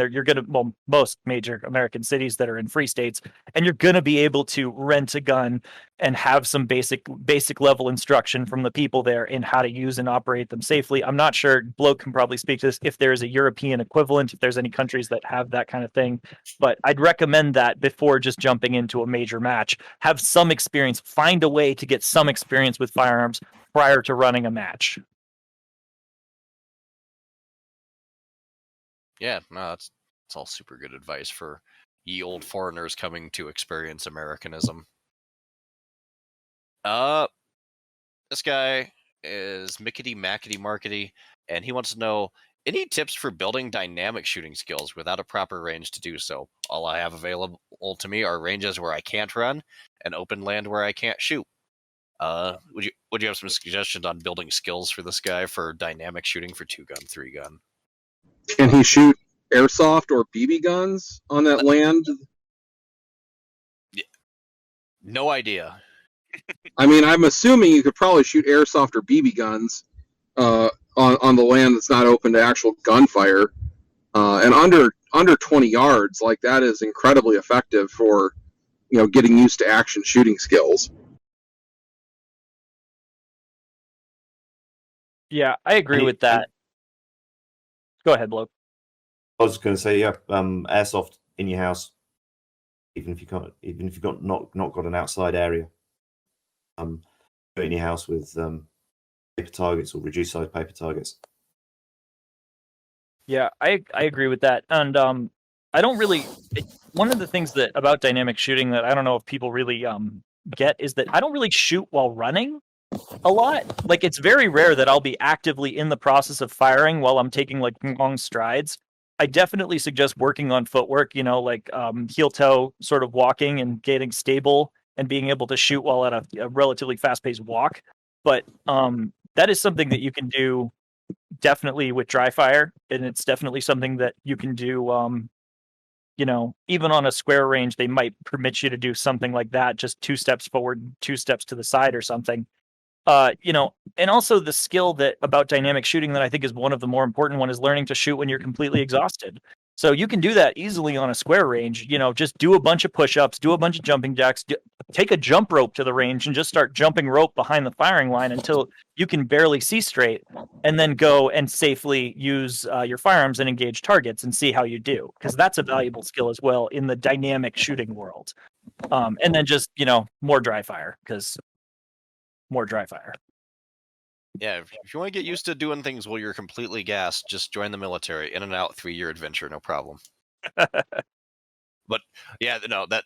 most major American cities that are in free states, and you're gonna be able to rent a gun and have some basic level instruction from the people there in how to use and operate them safely. I'm not sure, Bloke can probably speak to this, if there is a European equivalent, if there's any countries that have that kind of thing, but I'd recommend that before just jumping into a major match. Have some experience, find a way to get some experience with firearms prior to running a match. Yeah, no, it's all super good advice for ye old foreigners coming to experience Americanism. This guy is Mickety Mackety Markety, and he wants to know any tips for building dynamic shooting skills without a proper range to do so. All I have available to me are ranges where I can't run and open land where I can't shoot. Would you have some suggestions on building skills for this guy for dynamic shooting for 2-gun, 3-gun? Can he shoot airsoft or BB guns on that land? Yeah. No idea. I mean, I'm assuming you could probably shoot airsoft or BB guns on the land that's not open to actual gunfire, and under 20 yards, that is incredibly effective for getting used to action shooting skills. Yeah, I agree with that. Go ahead, Bloke. I was going to say, yeah, airsoft in your house, even if you've got not got an outside area. Do it in your house with paper targets or reduced size paper targets. Yeah, I agree with that, and I don't really. One of the things that about dynamic shooting that I don't know if people really get is that I don't really shoot while running a lot. It's very rare that I'll be actively in the process of firing while I'm taking long strides. I definitely suggest working on footwork, heel toe sort of walking and getting stable and being able to shoot while at a relatively fast-paced walk. But that is something that you can do definitely with dry fire, and it's definitely something that you can do, even on a square range, they might permit you to do something like that, just 2 steps forward, 2 steps to the side or something. and also the skill that about dynamic shooting that I think is one of the more important one is learning to shoot when you're completely exhausted. So you can do that easily on a square range. Just do a bunch of push-ups, do a bunch of jumping jacks, take a jump rope to the range and just start jumping rope behind the firing line until you can barely see straight, and then go and safely use your firearms and engage targets and see how you do, because that's a valuable skill as well in the dynamic shooting world. And then just, more dry fire, because more dry fire. Yeah, if you want to get used to doing things while you're completely gassed, just join the military. In and out, 3-year adventure, no problem. But yeah, no, that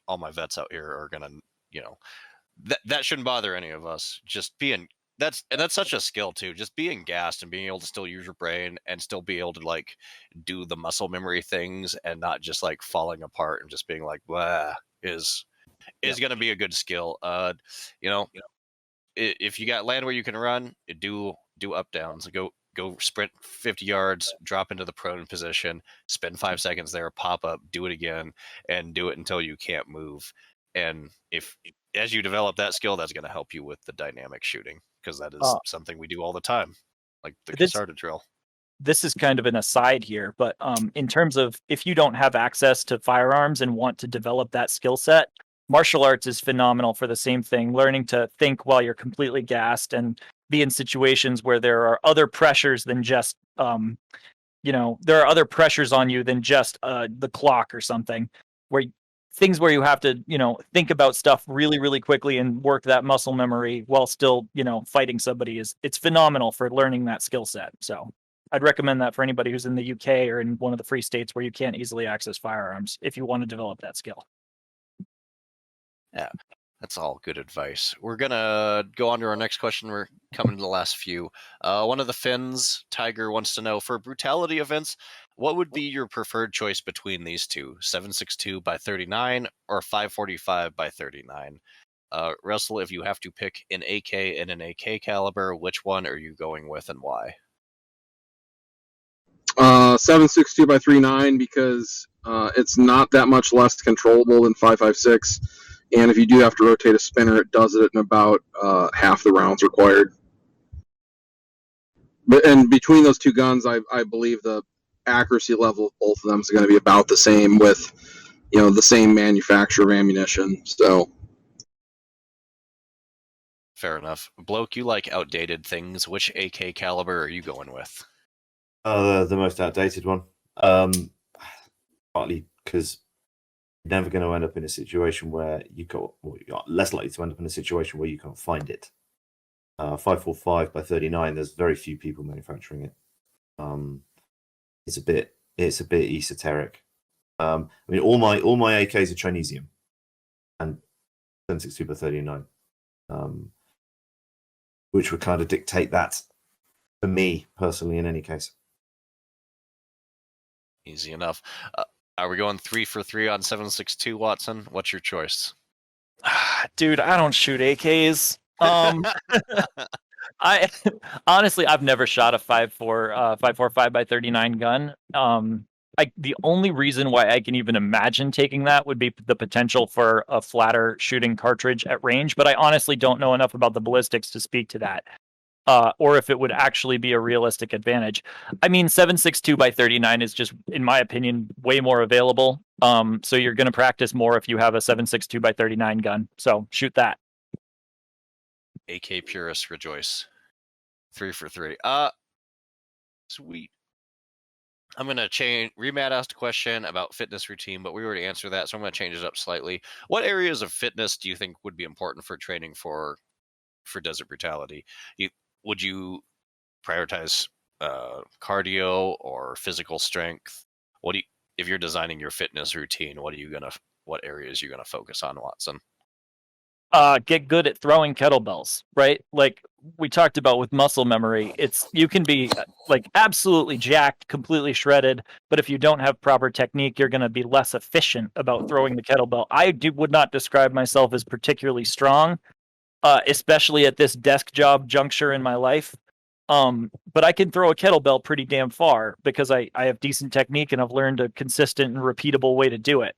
all my vets out here are gonna, that shouldn't bother any of us. Just being that's such a skill too. Just being gassed and being able to still use your brain and still be able to like do the muscle memory things and not just like falling apart and just being like blah is gonna be a good skill. If you got land where you can run, do up downs. Go sprint 50 yards, drop into the prone position, spend 5 seconds there, pop up, do it again, and do it until you can't move. And as you develop that skill, that's going to help you with the dynamic shooting, because that is something we do all the time, like the Casarda drill. This is kind of an aside here, but in terms of if you don't have access to firearms and want to develop that skill set, martial arts is phenomenal for the same thing. Learning to think while you're completely gassed and be in situations where there are other pressures than just, there are other pressures on you than just the clock or something, where you have to, think about stuff really, really quickly and work that muscle memory while still, fighting somebody it's phenomenal for learning that skill set. So I'd recommend that for anybody who's in the UK or in one of the free states where you can't easily access firearms if you want to develop that skill. Yeah, that's all good advice. We're going to go on to our next question. We're coming to the last few. One of the Finns, Tiger, wants to know, for brutality events, what would be your preferred choice between these two, 7.62 by 39 or 5.45 by 39? Russell, if you have to pick an AK and an AK caliber, which one are you going with and why? 7.62 by 39, because it's not that much less controllable than 5.56. And if you do have to rotate a spinner, it does it in about half the rounds required. And between those two guns, I believe the accuracy level of both of them is going to be about the same, with the same manufacturer of ammunition. So fair enough. Bloke, you like outdated things. Which AK caliber are you going with? The most outdated one. Partly because you're never going to end up in a situation where you're less likely to end up in a situation where you can't find it. 5.45 by 39. There's very few people manufacturing it. It's a bit esoteric. All my AKs are Chinesium, and 7.62 by 39, which would kind of dictate that for me personally. In any case, easy enough. Are we going 3 for 3 on 7.62, Watson? What's your choice? Dude, I don't shoot AKs. I honestly, I've never shot a 5.45 by 39 gun. The only reason why I can even imagine taking that would be the potential for a flatter shooting cartridge at range, but I honestly don't know enough about the ballistics to speak to that. Or if it would actually be a realistic advantage. 7.62 by 39 is just, in my opinion, way more available. So you're going to practice more if you have a 7.62 by 39 gun. So shoot that. AK purists rejoice. 3 for 3. Sweet. I'm going to change. Remat asked a question about fitness routine, but we already answered that, so I'm going to change it up slightly. What areas of fitness do you think would be important for training for desert brutality? Would you prioritize cardio or physical strength? If you're designing your fitness routine, what areas are you gonna focus on, Watson? Get good at throwing kettlebells, right? Like we talked about with muscle memory, you can be like absolutely jacked, completely shredded, but if you don't have proper technique, you're going to be less efficient about throwing the kettlebell. I would not describe myself as particularly strong, especially at this desk job juncture in my life. But I can throw a kettlebell pretty damn far because I have decent technique and I've learned a consistent and repeatable way to do it.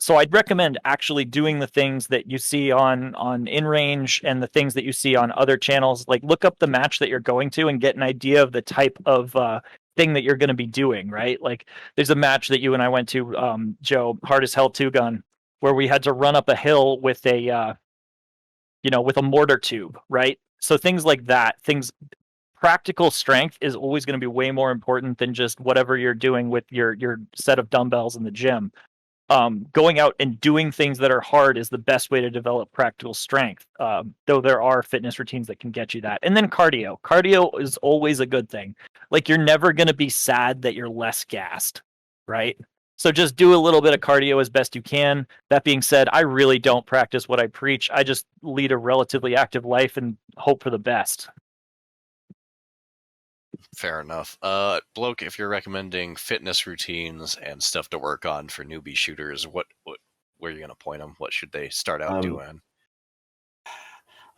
So I'd recommend actually doing the things that you see on in range and the things that you see on other channels. Like look up the match that you're going to and get an idea of the type of thing that you're going to be doing. Right? Like there's a match that you and I went to, Joe, Hard as Hell 2-gun, where we had to run up a hill with a with a mortar tube. Right? So things like that, practical strength is always going to be way more important than just whatever you're doing with your set of dumbbells in the gym. Going out and doing things that are hard is the best way to develop practical strength. Though there are fitness routines that can get you that. And then cardio. Cardio is always a good thing. Like you're never going to be sad that you're less gassed, right? So just do a little bit of cardio as best you can. That being said, I really don't practice what I preach. I just lead a relatively active life and hope for the best. Fair enough. Bloke, if you're recommending fitness routines and stuff to work on for newbie shooters, where are you going to point them? What should they start out doing?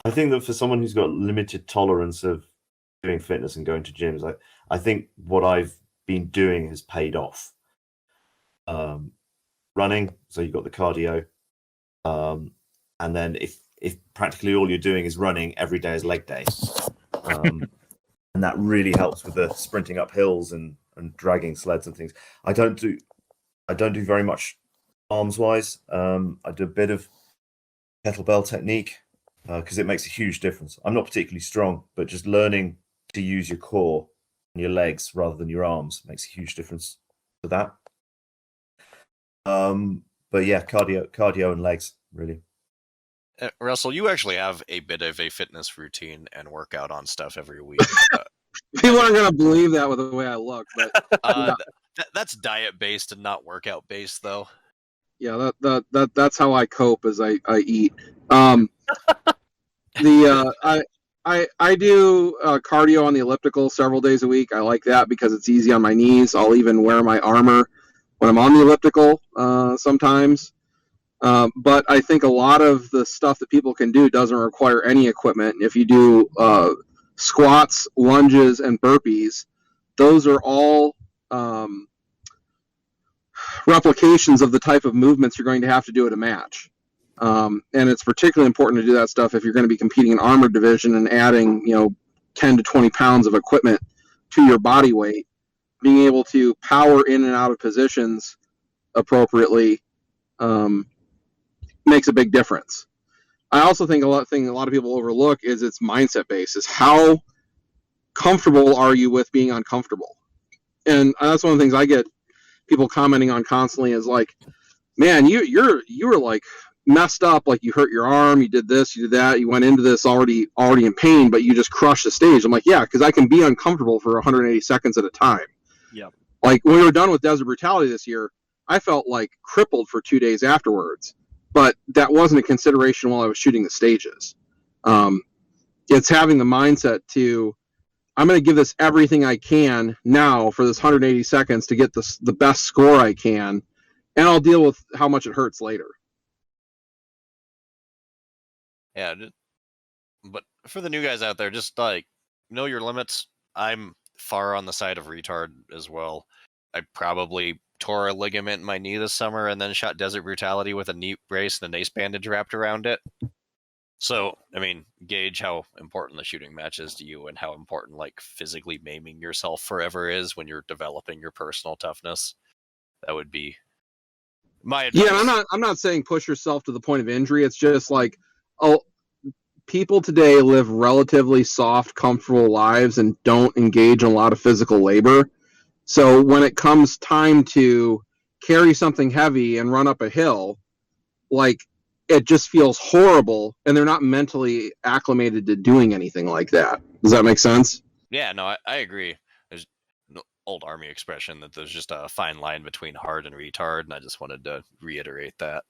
I think that for someone who's got limited tolerance of doing fitness and going to gyms, I think what I've been doing has paid off. Running, so you've got the cardio, and then if practically all you're doing is running, every day is leg day. And that really helps with the sprinting up hills and dragging sleds and things. I don't do very much arms wise. I do a bit of kettlebell technique because it makes a huge difference. I'm not particularly strong, but just learning to use your core and your legs rather than your arms makes a huge difference to that. But yeah, cardio and legs really. Russell, you actually have a bit of a fitness routine and workout on stuff every week. People aren't going to believe that with the way I look, but that's diet based and not workout based, though. Yeah, that's how I cope as I eat. I do cardio on the elliptical several days a week. I like that because it's easy on my knees. I'll even wear my armor when I'm on the elliptical sometimes. But I think a lot of the stuff that people can do doesn't require any equipment. If you do squats, lunges, and burpees, those are all replications of the type of movements you're going to have to do at a match. And it's particularly important to do that stuff if you're going to be competing in armored division and adding 10 to 20 pounds of equipment to your body weight. Being able to power in and out of positions appropriately makes a big difference. I also think a lot of people overlook is its mindset base. Is how comfortable are you with being uncomfortable? And that's one of the things I get people commenting on constantly is like, man, you were like messed up, like you hurt your arm, you did this, you did that, you went into this already in pain, but you just crushed the stage. I'm like, yeah, because I can be uncomfortable for 180 seconds at a time. Yep. Like when we were done with Desert Brutality this year, I felt like crippled for 2 days afterwards. But that wasn't a consideration while I was shooting the stages. It's having the mindset to, I'm going to give this everything I can now for this 180 seconds to get the best score I can, and I'll deal with how much it hurts later. Yeah, but for the new guys out there, just like know your limits. I'm far on the side of retard as well. I probably tore a ligament in my knee this summer and then shot Desert Brutality with a knee brace and an ace bandage wrapped around it. So, I mean, gauge how important the shooting match is to you and how important like physically maiming yourself forever is when you're developing your personal toughness. That would be my advice. Yeah, I'm not saying push yourself to the point of injury. It's just like, people today live relatively soft, comfortable lives and don't engage in a lot of physical labor. So when it comes time to carry something heavy and run up a hill, like it just feels horrible, and they're not mentally acclimated to doing anything like that. Does that make sense? Yeah, no, I agree. There's an old Army expression that there's just a fine line between hard and retard, and I just wanted to reiterate that.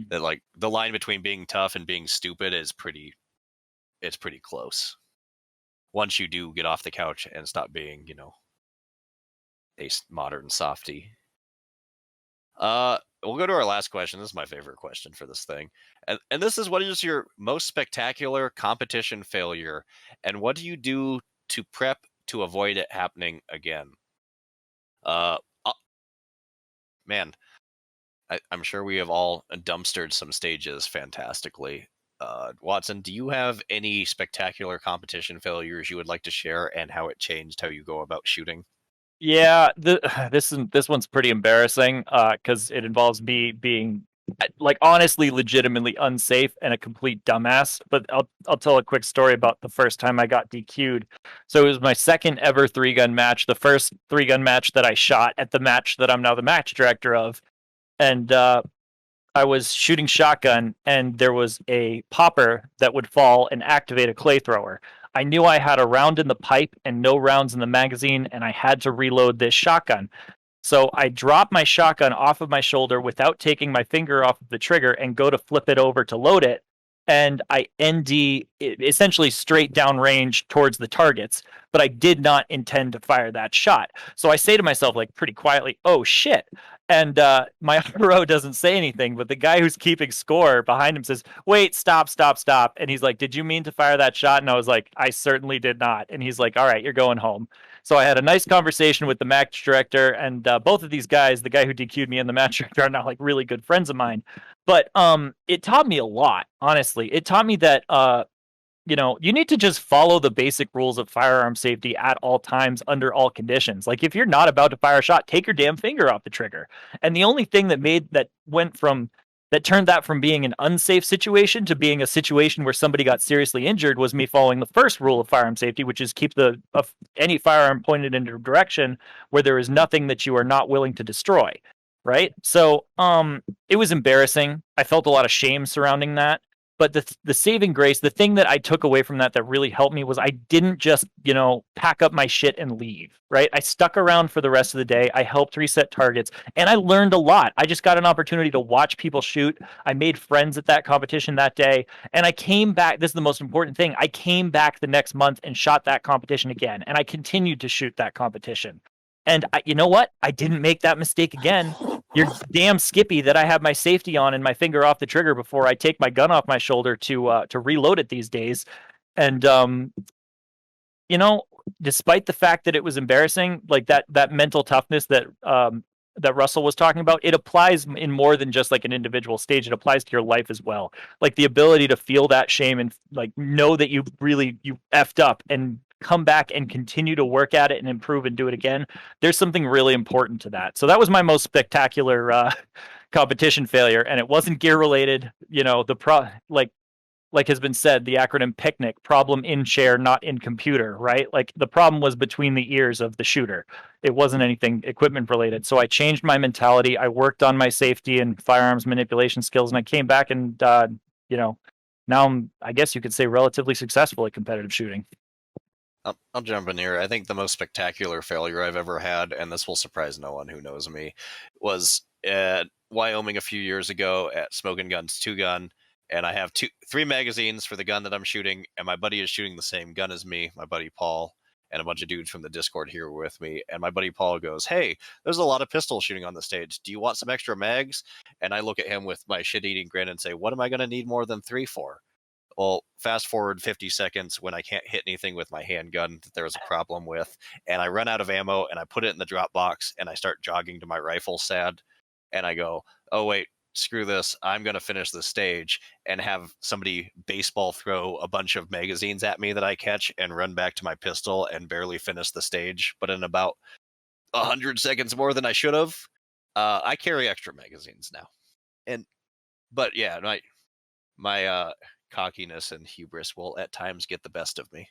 That like the line between being tough and being stupid is pretty close. Once you do get off the couch and stop being, a modern softie. We'll go to our last question. This is my favorite question for this thing. And this is, what is your most spectacular competition failure? And what do you do to prep to avoid it happening again? Man, I'm sure we have all dumpstered some stages fantastically. Watson, do you have any spectacular competition failures you would like to share, and how it changed how you go about shooting? Yeah, this one's pretty embarrassing because it involves me being like honestly legitimately unsafe and a complete dumbass. But I'll tell a quick story about the first time I got DQ'd. So it was my second ever 3-gun match, the first 3-gun match that I shot at the match that I'm now the match director of. And I was shooting shotgun, and there was a popper that would fall and activate a clay thrower. I knew I had a round in the pipe and no rounds in the magazine, and I had to reload this shotgun. So I drop my shotgun off of my shoulder without taking my finger off of the trigger and go to flip it over to load it. And I ND essentially straight down range towards the targets, but I did not intend to fire that shot. So I say to myself, like pretty quietly, oh shit. And my RO doesn't say anything, but the guy who's keeping score behind him says, wait, stop. And he's like, did you mean to fire that shot? And I was like, I certainly did not. And he's like, all right, you're going home. So I had a nice conversation with the match director, and both of these guys, the guy who DQ'd me and the match director, are now like really good friends of mine. But it taught me a lot, honestly. It taught me that you need to just follow the basic rules of firearm safety at all times under all conditions. Like if you're not about to fire a shot, take your damn finger off the trigger. And the only thing that turned that from being an unsafe situation to being a situation where somebody got seriously injured was me following the first rule of firearm safety, which is keep any firearm pointed in a direction where there is nothing that you are not willing to destroy. Right. So it was embarrassing. I felt a lot of shame surrounding that. But the saving grace, the thing that I took away from that really helped me was I didn't just, pack up my shit and leave, right? I stuck around for the rest of the day. I helped reset targets, and I learned a lot. I just got an opportunity to watch people shoot. I made friends at that competition that day, and I came back. This is the most important thing. I came back the next month and shot that competition again, and I continued to shoot that competition. And you know what? I didn't make that mistake again. You're damn skippy that I have my safety on and my finger off the trigger before I take my gun off my shoulder to reload it these days. And despite the fact that it was embarrassing, like that mental toughness that Russell was talking about, it applies in more than just like an individual stage. It applies to your life as well. Like the ability to feel that shame and like know that you effed up and come back and continue to work at it and improve and do it again. There's something really important to that. So that was my most spectacular competition failure, and it wasn't gear related. Like has been said, the acronym PICNIC, problem in chair, not in computer, right? Like the problem was between the ears of the shooter. It wasn't anything equipment related. So I changed my mentality. I worked on my safety and firearms manipulation skills, and I came back and, now I'm, I guess you could say, relatively successful at competitive shooting. I'll jump in here. I think the most spectacular failure I've ever had, and this will surprise no one who knows me, was at Wyoming a few years ago at Smoking Gun's 2-gun. And I have 3 magazines for the gun that I'm shooting, and my buddy is shooting the same gun as me, my buddy Paul, and a bunch of dudes from the Discord here with me. And my buddy Paul goes, hey, there's a lot of pistol shooting on the stage. Do you want some extra mags? And I look at him with my shit-eating grin and say, what am I going to need more than 3 for? Well, fast forward 50 seconds when I can't hit anything with my handgun that there was a problem with, and I run out of ammo, and I put it in the drop box, and I start jogging to my rifle sad, and I go, oh, wait, screw this, I'm going to finish the stage, and have somebody baseball throw a bunch of magazines at me that I catch and run back to my pistol and barely finish the stage, but in about 100 seconds more than I should have. I carry extra magazines now. But yeah, my cockiness and hubris will at times get the best of me.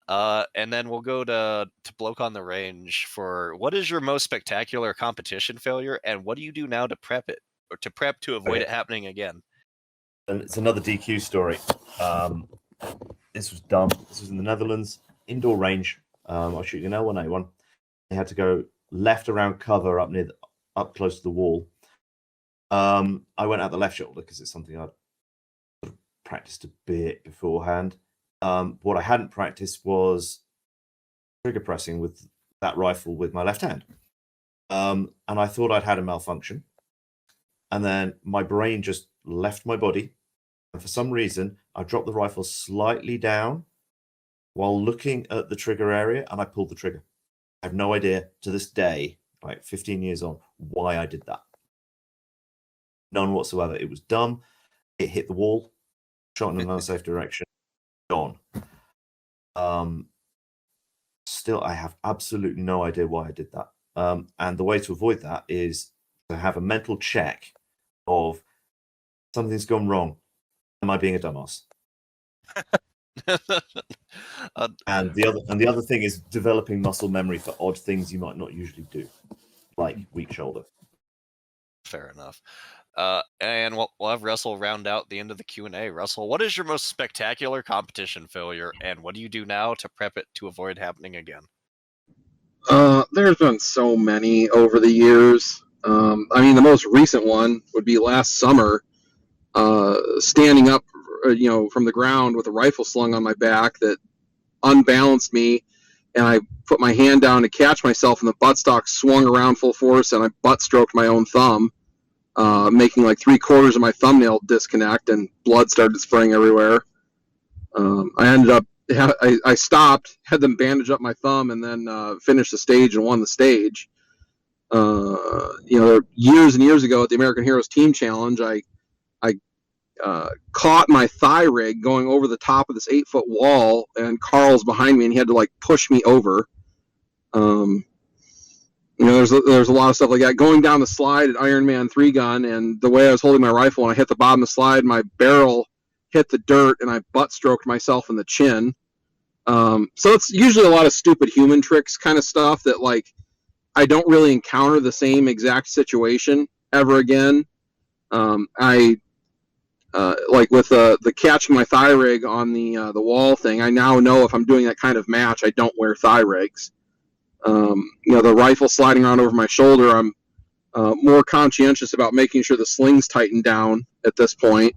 And then we'll go to Bloke on the Range for what is your most spectacular competition failure, and what do you do now to prep it, or to avoid it happening again? And it's another DQ story. This was dumb. This was in the Netherlands, indoor range. I was shooting an L1A1. I had to go left around cover up close to the wall. I went out the left shoulder because it's something I'd sort of practiced a bit beforehand. What I hadn't practiced was trigger pressing with that rifle with my left hand. And I thought I'd had a malfunction. And then my brain just left my body. And for some reason, I dropped the rifle slightly down while looking at the trigger area, and I pulled the trigger. I have no idea to this day like 15 years on, why I did that. None whatsoever. It was dumb. It hit the wall, shot in an unsafe direction, gone. Still, I have absolutely no idea why I did that. And the way to avoid that is to have a mental check of something's gone wrong. Am I being a dumbass? And the other thing is developing muscle memory for odd things you might not usually do, like weak shoulder. Fair enough. And we'll have Russell round out the end of the Q&A. Russell, what is your most spectacular competition failure, and what do you do now to prep it to avoid happening again? There's been so many over the years. I mean, the most recent one would be last summer, standing up, from the ground with a rifle slung on my back that unbalanced me, and I put my hand down to catch myself, and the buttstock swung around full force, and I butt stroked my own thumb, making like 3/4 of my thumbnail disconnect, and blood started spraying everywhere. I ended up, I stopped, had them bandage up my thumb, and then finished the stage and won the stage. Years and years ago at the American Heroes Team Challenge, I caught my thigh rig going over the top of this 8-foot wall, and Carl's behind me, and he had to like push me over. There's a lot of stuff like that. Going down the slide at Ironman 3-gun, and the way I was holding my rifle, and I hit the bottom of the slide, my barrel hit the dirt, and I butt stroked myself in the chin. So it's usually a lot of stupid human tricks kind of stuff that like I don't really encounter the same exact situation ever again. Like with the catching my thigh rig on the wall thing, I now know if I'm doing that kind of match, I don't wear thigh rigs. The rifle sliding around over my shoulder, I'm more conscientious about making sure the sling's tightened down at this point.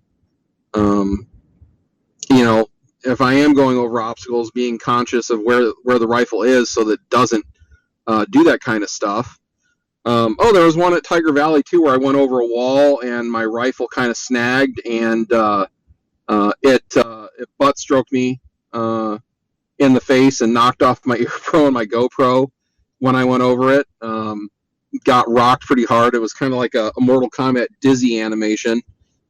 If I am going over obstacles, being conscious of where the rifle is so that it doesn't do that kind of stuff. There was one at Tiger Valley too where I went over a wall and my rifle kind of snagged, and it butt stroked me in the face and knocked off my ear pro and my GoPro when I went over it. Got rocked pretty hard. It was kind of like a Mortal Kombat dizzy animation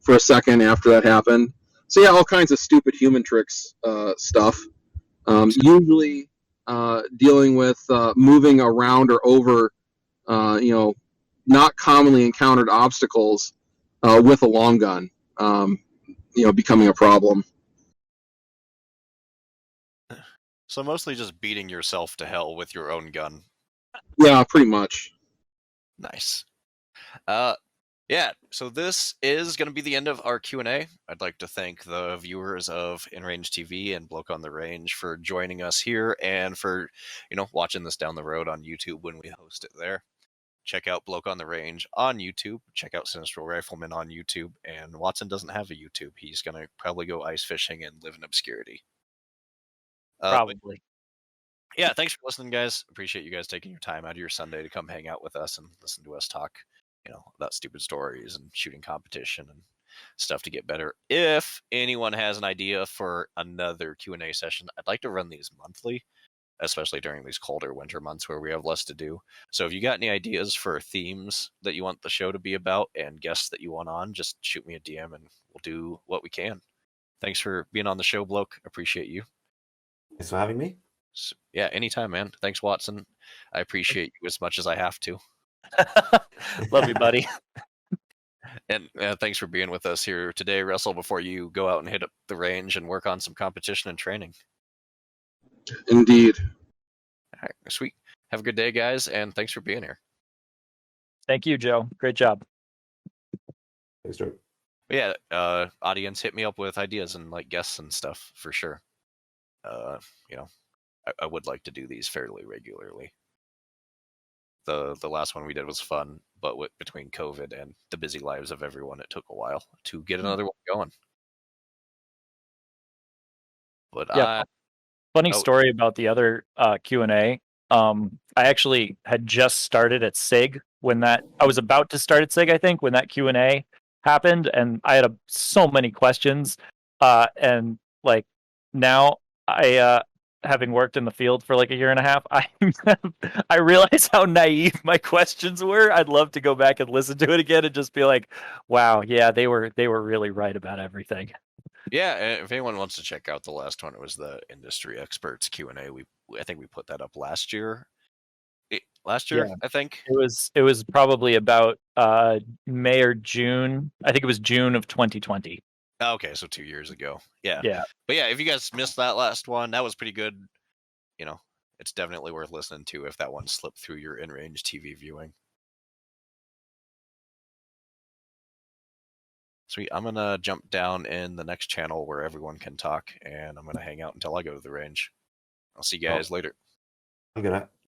for a second after that happened. So yeah, all kinds of stupid human tricks stuff. Usually dealing with moving around or over not commonly encountered obstacles with a long gun, becoming a problem. So mostly just beating yourself to hell with your own gun. Yeah, pretty much. Nice. Yeah, so this is going to be the end of our Q&A. I'd like to thank the viewers of In Range TV and Bloke on the Range for joining us here and for, watching this down the road on YouTube when we host it there. Check out Bloke on the Range on YouTube. Check out Sinistral Rifleman on YouTube. And Watson doesn't have a YouTube. He's going to probably go ice fishing and live in obscurity. Probably. Yeah, thanks for listening, guys. Appreciate you guys taking your time out of your Sunday to come hang out with us and listen to us talk, about stupid stories and shooting competition and stuff to get better. If anyone has an idea for another Q&A session, I'd like to run these monthly, especially during these colder winter months where we have less to do. So if you got any ideas for themes that you want the show to be about and guests that you want on, just shoot me a DM and we'll do what we can. Thanks for being on the show, Bloke. Appreciate you. Thanks for having me. So, yeah, anytime, man. Thanks, Watson. I appreciate you as much as I have to. Love you, buddy. And thanks for being with us here today, Russell, before you go out and hit up the range and work on some competition and training. Indeed. All right, sweet. Have a good day, guys, and thanks for being here. Thank you, Joe. Great job. Thanks, Joe. Yeah, audience, hit me up with ideas and guests and stuff for sure. I would like to do these fairly regularly. The last one we did was fun, but between COVID and the busy lives of everyone, it took a while to get another one going. But yeah, funny story about the other Q&A. I actually had just started at SIG when I was about to start at SIG, I think, when that Q&A happened, and I had so many questions, and now having worked in the field for like a year and a half, I realize how naive my questions were. I'd love to go back and listen to it again and just be like, wow, yeah, they were really right about everything. Yeah, if anyone wants to check out the last one, it was the industry experts Q&A. I think we put that up last year. Yeah. I think. It was probably about May or June. I think it was June of 2020. Okay, so 2 years ago. Yeah. Yeah. But yeah, if you guys missed that last one, that was pretty good. You know, it's definitely worth listening to if that one slipped through your in-range TV viewing. Sweet. I'm going to jump down in the next channel where everyone can talk, and I'm going to hang out until I go to the range. I'll see you guys later. I'm gonna